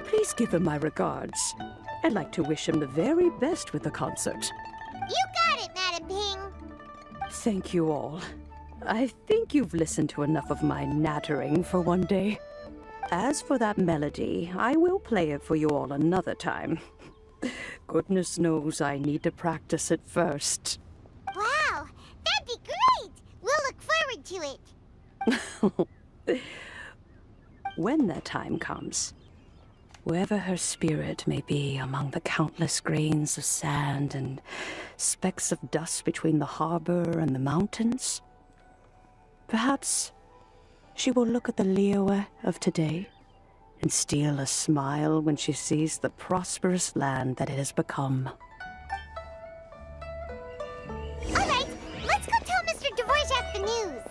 please give him my regards. I'd like to wish him the very best with the concert. You got it, Madam Ping. Thank you all. I think you've listened to enough of my nattering for one day. As for that melody, I will play it for you all another time. Goodness knows I need to practice it first. Wow, that'd be great. We'll look forward to it. When that time comes, wherever her spirit may be among the countless grains of sand and specks of dust between the harbor and the mountains, perhaps she will look at the Liyue of today and steal a smile when she sees the prosperous land that it has become. All right, let's go tell Mr. Dvorak the news.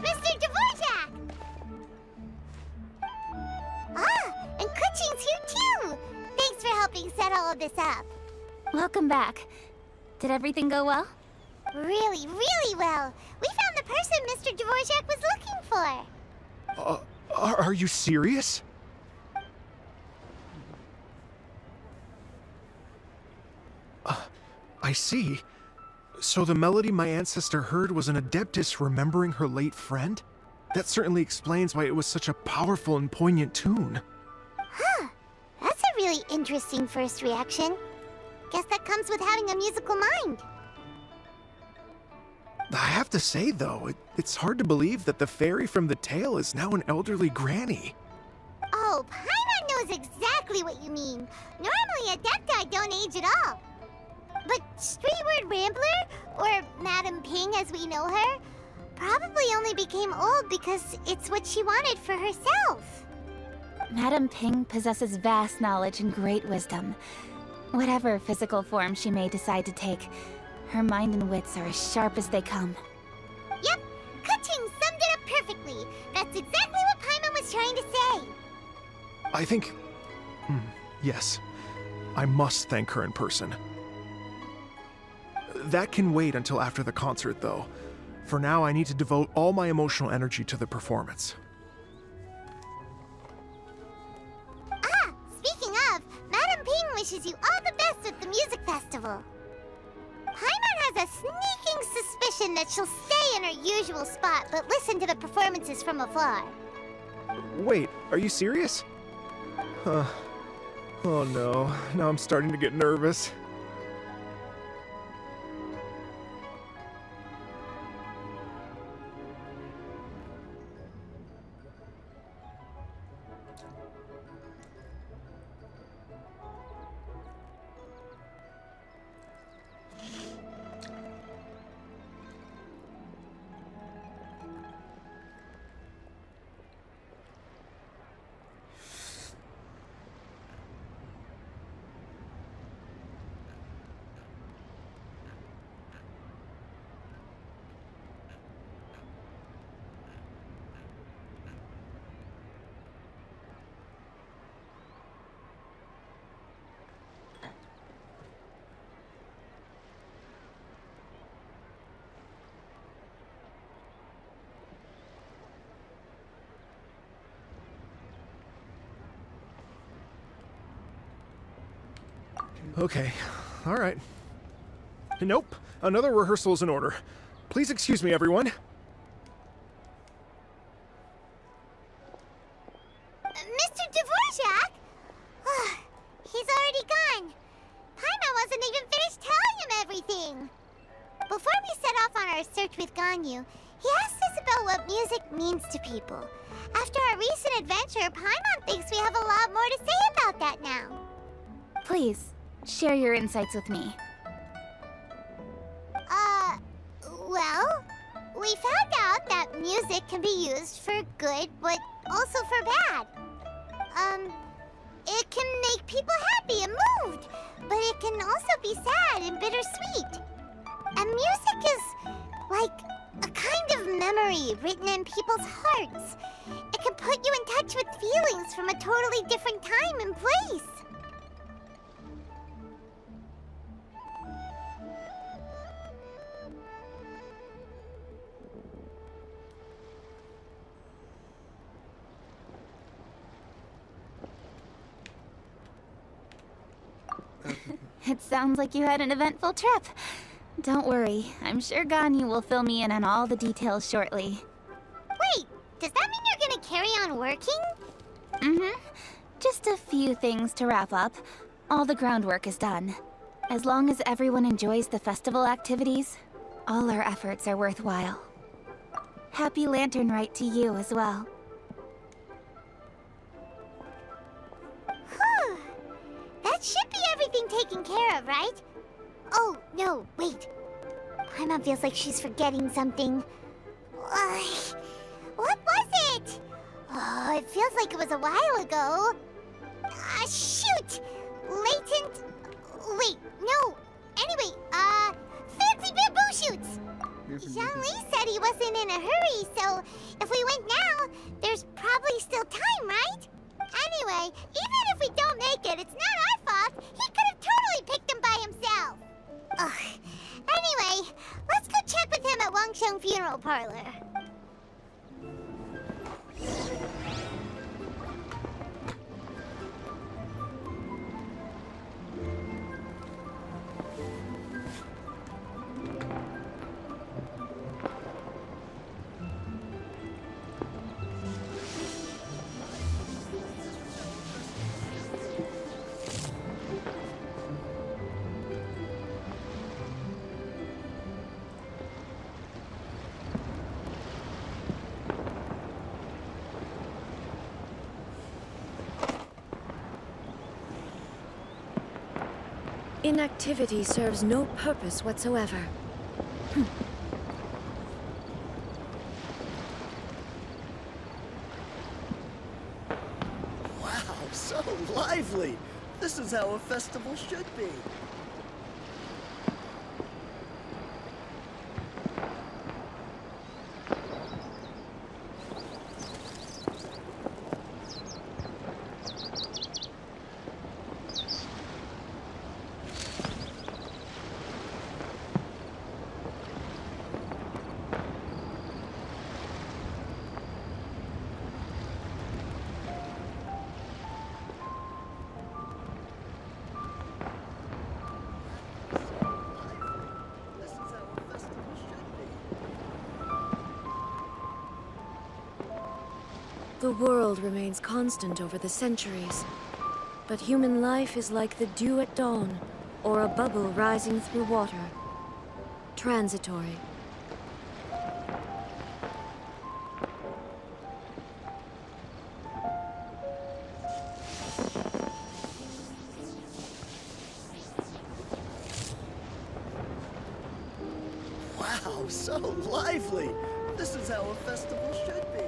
Mr. Dvorak! Ah, and Kuchin's here too! Thanks for helping set all of this up. Welcome back. Did everything go well? Really, really well. We found the person Mr. Dvorak was looking for. Are you serious? I see. So the melody my ancestor heard was an adeptus remembering her late friend? That certainly explains why it was such a powerful and poignant tune. Huh. That's a really interesting first reaction. Guess that comes with having a musical mind. I have to say, though, it's hard to believe that the fairy from the tale is now an elderly granny. Oh, Paimon knows exactly exactly what you mean. Normally, Adepti don't age at all. But Streetward Rambler, or Madam Ping as we know her, probably only became old because it's what she wanted for herself. Madam Ping possesses vast knowledge and great wisdom. Whatever physical form she may decide to take, her mind and wits are as sharp as they come. Yep, Ka-Ching summed it up perfectly. That's exactly what Paimon was trying to say. I think... yes. I must thank her in person. That can wait until after the concert, though. For now, I need to devote all my emotional energy to the performance. Ah, speaking of, Madam Ping wishes you all the best with the music festival. Paimon has a sneaking suspicion that she'll stay in her usual spot but listen to the performances from afar. Wait, are you serious? Huh. Oh no, now I'm starting to get nervous. Okay, all right. Nope, another rehearsal is in order. Please excuse me, everyone. Mr. Dvorak? He's already gone. Paimon wasn't even finished telling him everything. Before we set off on our search with Ganyu, he asked us about what music means to people. After our recent adventure, Paimon thinks we have a lot more to say about that now. Please, share your insights with me. Well, we found out that music can be used for good, but also for bad. It can make people happy and moved, but it can also be sad and bittersweet. And music is like a kind of memory written in people's hearts. It can put you in touch with feelings from a totally different time and place. It sounds like you had an eventful trip. Don't worry, I'm sure Ganyu will fill me in on all the details shortly. Wait, does that mean you're gonna carry on working? Mm-hmm. Just a few things to wrap up. All the groundwork is done. As long as everyone enjoys the festival activities, all our efforts are worthwhile. Happy Lantern Rite to you as well. Whew. That should be everything taken care of, right? Oh, no, wait. Paimon feels like she's forgetting something. What was it? Oh, it feels like it was a while ago. Shoot! Latent... Wait, no. Anyway, fancy bamboo shoots! Jean-Lee said he wasn't in a hurry, so if we went now, there's probably still time, right? Anyway, even if we don't make it, it's not our fault. He could have totally picked them by himself. Ugh. Anyway, let's go check with him at Wangsheng Funeral Parlor. Inactivity serves no purpose whatsoever. Wow, so lively! This is how a festival should be. The world remains constant over the centuries, but human life is like the dew at dawn, or a bubble rising through water. Transitory. Wow, so lively! This is how a festival should be.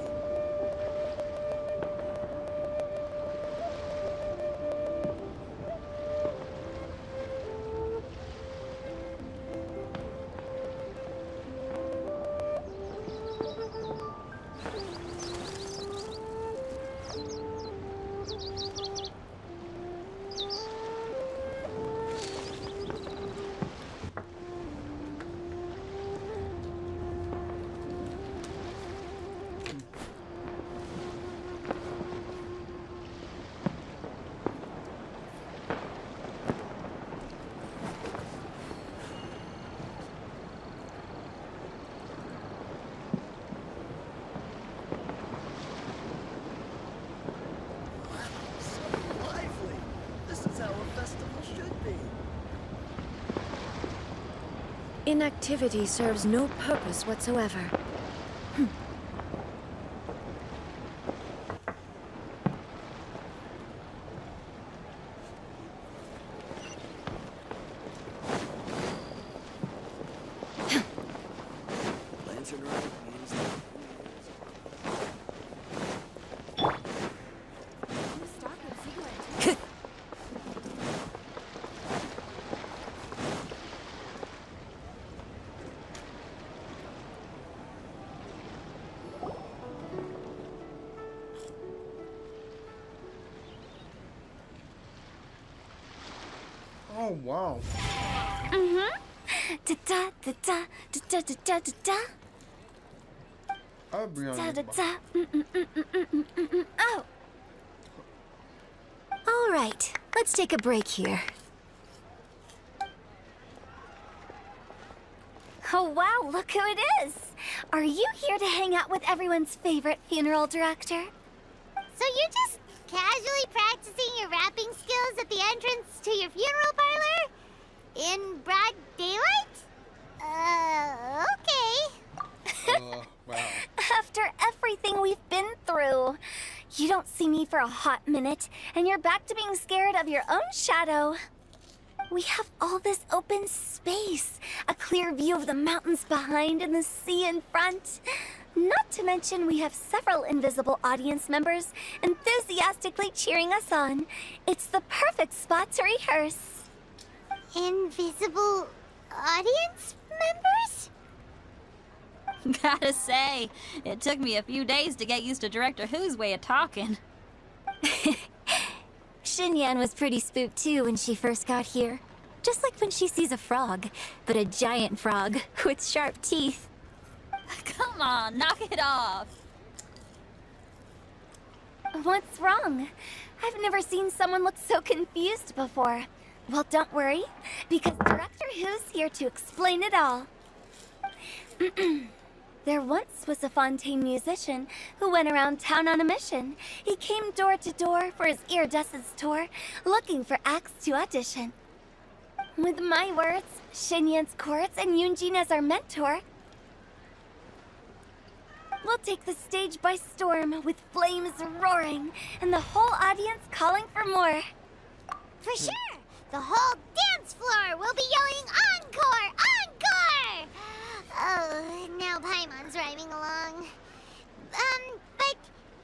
Inactivity serves no purpose whatsoever. Oh, wow. Da da da da da da da da da. I'll be on Da da your da. Oh. All right, let's take a break here. Oh wow, look who it is! Are you here to hang out with everyone's favorite funeral director? So you're just casually practicing your rapping skills at the entrance to your funeral parlor? In broad daylight? Okay. Wow. After everything we've been through, you don't see me for a hot minute, and you're back to being scared of your own shadow. We have all this open space, a clear view of the mountains behind and the sea in front. Not to mention we have several invisible audience members enthusiastically cheering us on. It's the perfect spot to rehearse. Invisible audience members? Gotta say, it took me a few days to get used to Director Who's way of talking. Xinyan was pretty spooked too when she first got here. Just like when she sees a frog, but a giant frog with sharp teeth. Come on, knock it off. What's wrong? I've never seen someone look so confused before. Well, don't worry, because Director Who's here to explain it all. There once was a Fontaine musician who went around town on a mission. He came door to door for his iridescence tour, looking for acts to audition. With my words, Xinyan's chords, and Yunjin as our mentor, we'll take the stage by storm with flames roaring and the whole audience calling for more. For sure! The whole dance dance floor, we'll be yelling encore! Encore! Oh, now Paimon's rhyming along. But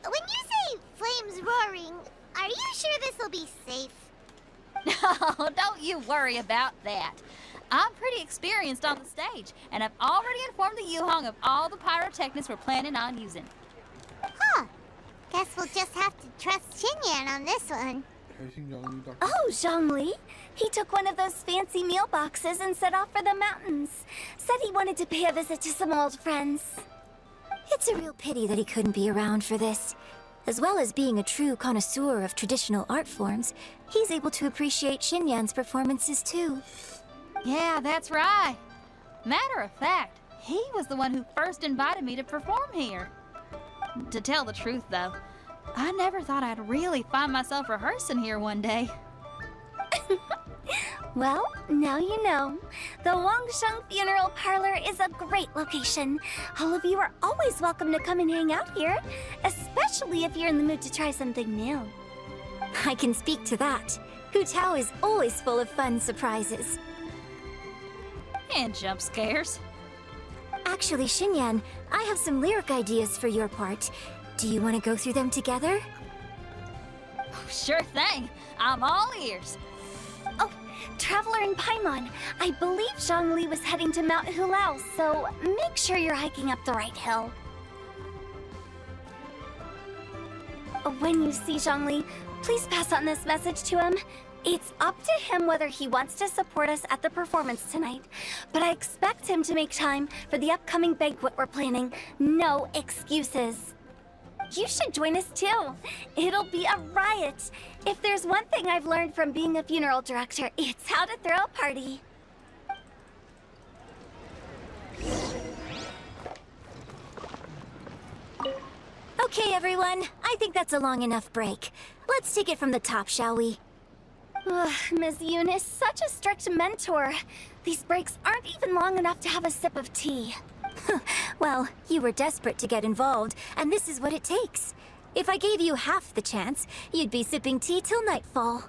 when you say flames roaring, are you sure this'll be safe? No, don't you worry about that. I'm pretty experienced on the stage, and I've already informed the Yuhong of all the pyrotechnics we're planning on using. Huh. Guess we'll just have to trust Xinyan on this one. Oh, Zhongli. He took one of those fancy meal boxes and set off for the mountains. Said he wanted to pay a visit to some old friends. It's a real pity that he couldn't be around for this. As well as being a true connoisseur of traditional art forms, he's able to appreciate Xinyan's performances too. Yeah, that's right. Matter of fact, he was the one who first invited me to perform here. To tell the truth, though, I never thought I'd really find myself rehearsing here one day. Well, now you know. The Wangsheng Funeral Parlor is a great location. All of you are always welcome to come and hang out here, especially if you're in the mood to try something new. I can speak to that. Hu Tao is always full of fun surprises. And jump scares. Actually, Xinyan, I have some lyric ideas for your part. Do you want to go through them together? Sure thing. I'm all ears. Oh, Traveler and Paimon, I believe Zhongli was heading to Mount Hulao, so make sure you're hiking up the right hill. When you see Zhongli, please pass on this message to him. It's up to him whether he wants to support us at the performance tonight, but I expect him to make time for the upcoming banquet we're planning. No excuses. You should join us too. It'll be a riot. If there's one thing I've learned from being a funeral director, it's how to throw a party. Okay, everyone. I think that's a long enough break. Let's take it from the top, shall we? Ms. Yoon is such a strict mentor. These breaks aren't even long enough to have a sip of tea. Well, you were desperate to get involved, and this is what it takes. If I gave you half the chance, you'd be sipping tea till nightfall.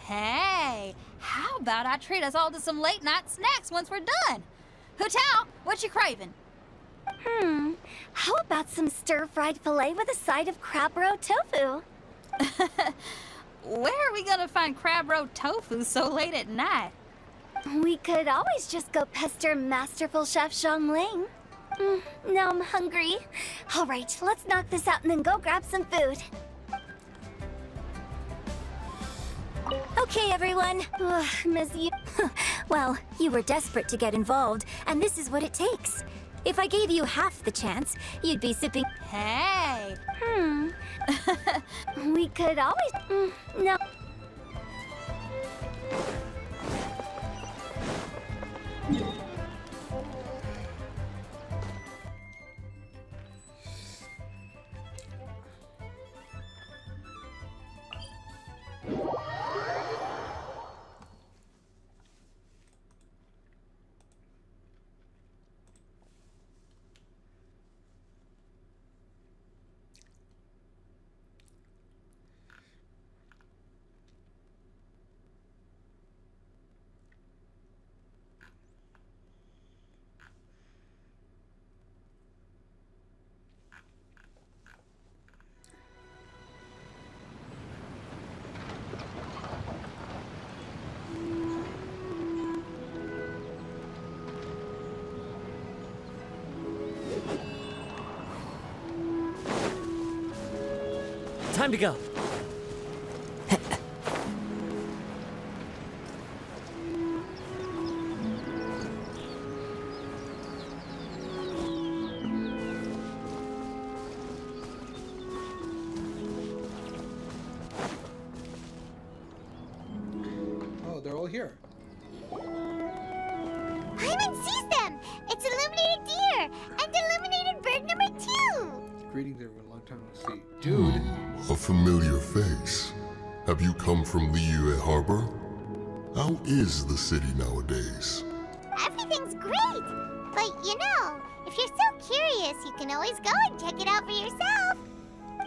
Hey, how about I treat us all to some late-night snacks once we're done? Hu Tao, what you craving? How about some stir-fried filet with a side of crab roe tofu? Where are we gonna find crab roe tofu so late at night? We could always just go pester masterful chef Zhongling. Now I'm hungry. All right, let's knock this out and then go grab some food. Okay, everyone. Ms. Yoon. Well, you were desperate to get involved, and this is what it takes. If I gave you half the chance, you'd be sipping... Hey! We could always... No. Time to go. Oh, they're all here. Paimon sees them! It's illuminated deer! And illuminated bird number 2! Greetings, everyone. Long time no see. Dude! A familiar face. Have you come from Liyue Harbor? How is the city nowadays? Everything's great! But you know, if you're so curious, you can always go and check it out for yourself.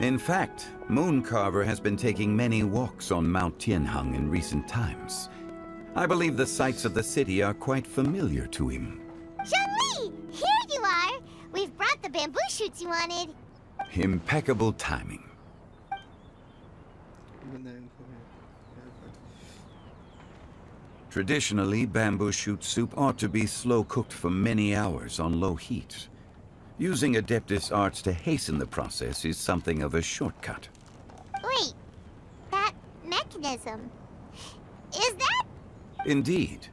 In fact, Mooncarver has been taking many walks on Mount Tianheng in recent times. I believe the sights of the city are quite familiar to him. Zhongli! Here you are! We've brought the bamboo shoots you wanted. Impeccable timing. Traditionally, bamboo shoot soup ought to be slow-cooked for many hours on low heat. Using Adeptus arts to hasten the process is something of a shortcut. Wait, that mechanism... is that... Indeed.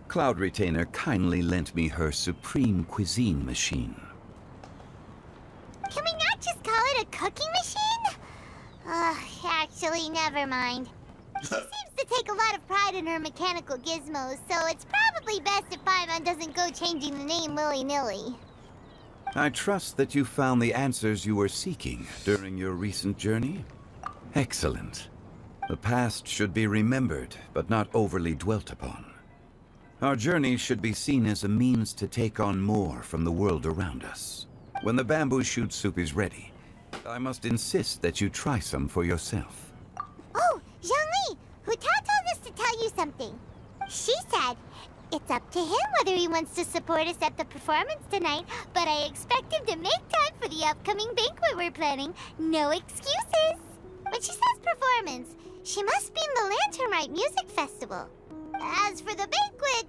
Cloud Retainer kindly lent me her supreme cuisine machine. Can we not just call it a cooking machine? Actually, never mind. She seems to take a lot of pride in her mechanical gizmos, so it's probably best if Paimon doesn't go changing the name willy-nilly. I trust that you found the answers you were seeking during your recent journey? Excellent. The past should be remembered, but not overly dwelt upon. Our journey should be seen as a means to take on more from the world around us. When the bamboo shoot soup is ready, I must insist that you try some for yourself. Oh, Zhongli! Huta told us to tell you something. She said, it's up to him whether he wants to support us at the performance tonight, but I expect him to make time for the upcoming banquet we're planning. No excuses! When she says performance, she must mean the Lanternrite Music Festival. As for the banquet,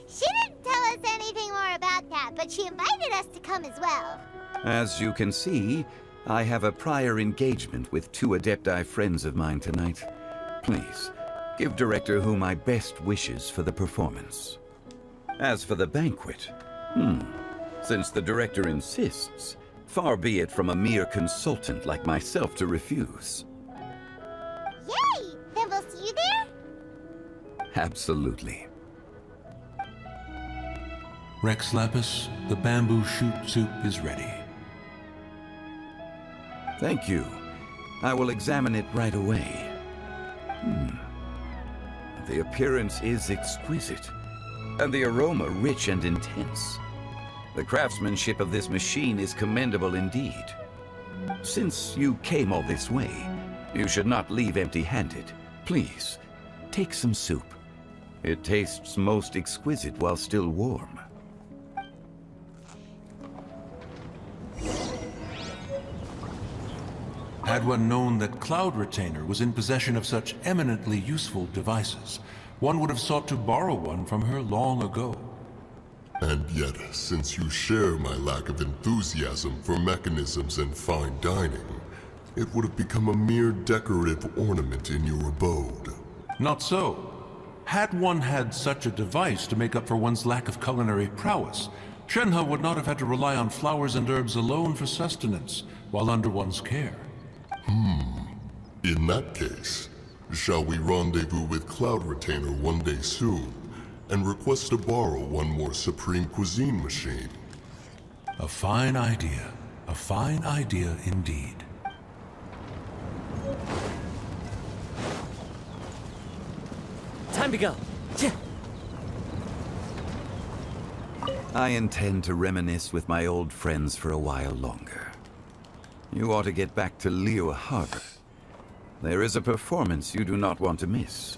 she didn't tell us anything more about that, but she invited us to come as well. As you can see, I have a prior engagement with 2 Adepti friends of mine tonight. Please, give Director Hu my best wishes for the performance. As for the banquet, since the Director insists, far be it from a mere consultant like myself to refuse. Yay! Then we'll see you there? Absolutely. Rex Lapis, the bamboo shoot soup is ready. Thank you. I will examine it right away. The appearance is exquisite, and the aroma rich and intense. The craftsmanship of this machine is commendable indeed. Since you came all this way, you should not leave empty-handed. Please, take some soup. It tastes most exquisite while still warm. Had one known that Cloud Retainer was in possession of such eminently useful devices, one would have sought to borrow one from her long ago. And yet, since you share my lack of enthusiasm for mechanisms and fine dining, it would have become a mere decorative ornament in your abode. Not so. Had one had such a device to make up for one's lack of culinary prowess, Shenhe would not have had to rely on flowers and herbs alone for sustenance, while under one's care. In that case, shall we rendezvous with Cloud Retainer one day soon, and request to borrow one more Supreme Cuisine machine? A fine idea. A fine idea indeed. Time to go. I intend to reminisce with my old friends for a while longer. You ought to get back to Liyue Harbor. There is a performance you do not want to miss.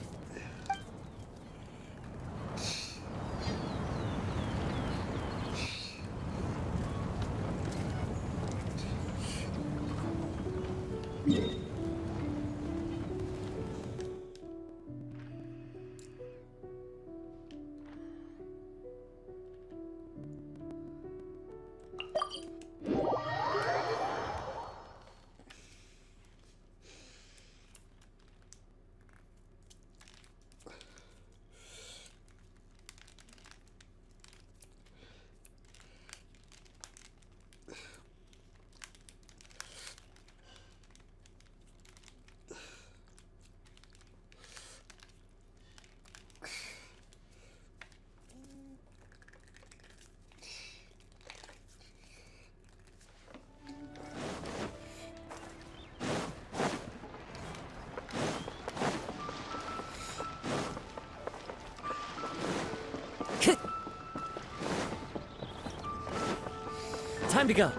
Time to go.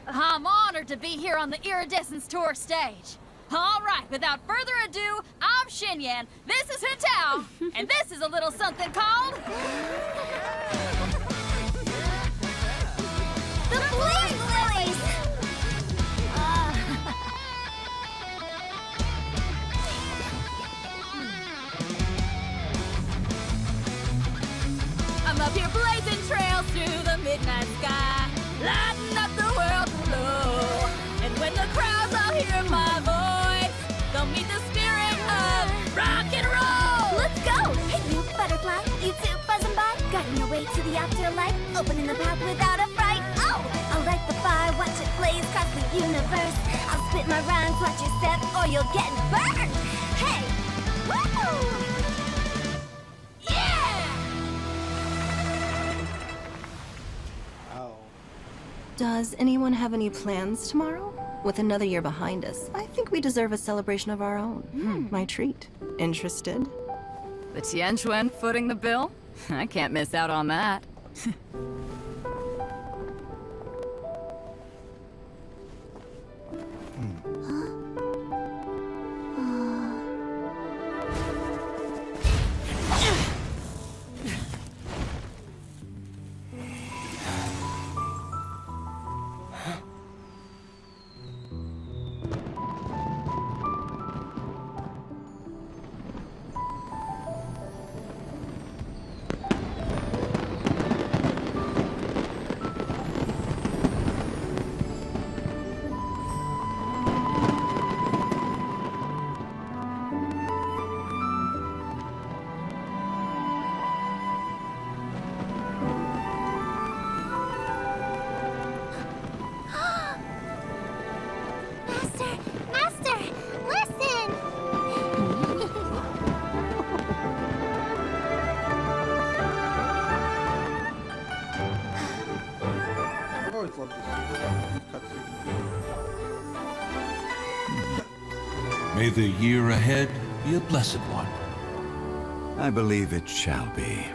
I'm honored to be here on the Iridescence Tour stage. All right, without further ado, I'm Xinyan, this is Hintao, and this is a little something called... The Blaze Lilies! I'm up here blazing trails through the midnight sky, lighting up the world below. And when the crowds all hear my voice, they'll meet the spirit of rock and roll. Let's go! Hey, you butterfly, you two buzzing by, guiding your way to the afterlife, opening the path without a fright. Oh, I'll light the fire, watch it blaze across the universe. I'll spit my rhymes, watch you step, or you'll get burned. Hey, woo! Does anyone have any plans tomorrow? With another year behind us, I think we deserve a celebration of our own. My treat. Interested? The Tianquan footing the bill? I can't miss out on that. Master, listen! I've always loved this cutscene. May the year ahead be a blessed one. I believe it shall be.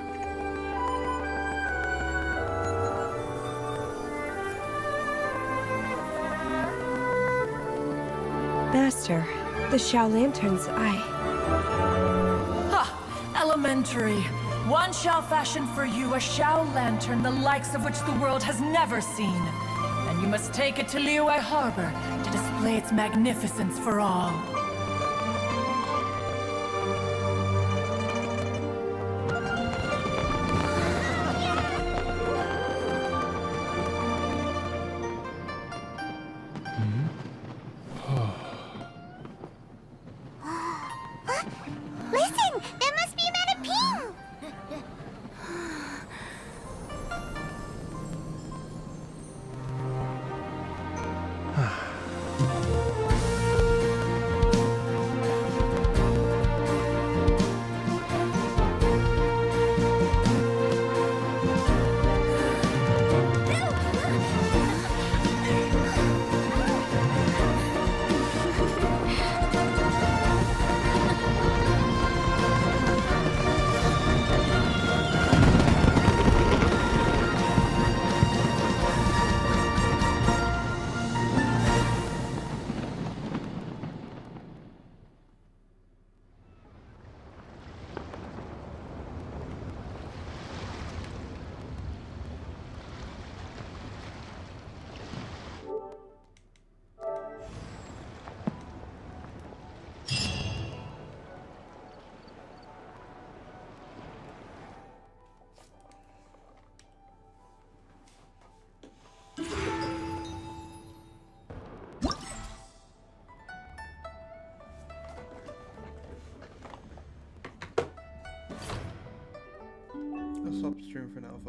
Master, the Shao Lanterns, Elementary. One shall fashion for you a Shao Lantern, the likes of which the world has never seen. And you must take it to Liyue Harbor to display its magnificence for all. Listen! That must be Madame Ping! I'll stop the stream for now, folks.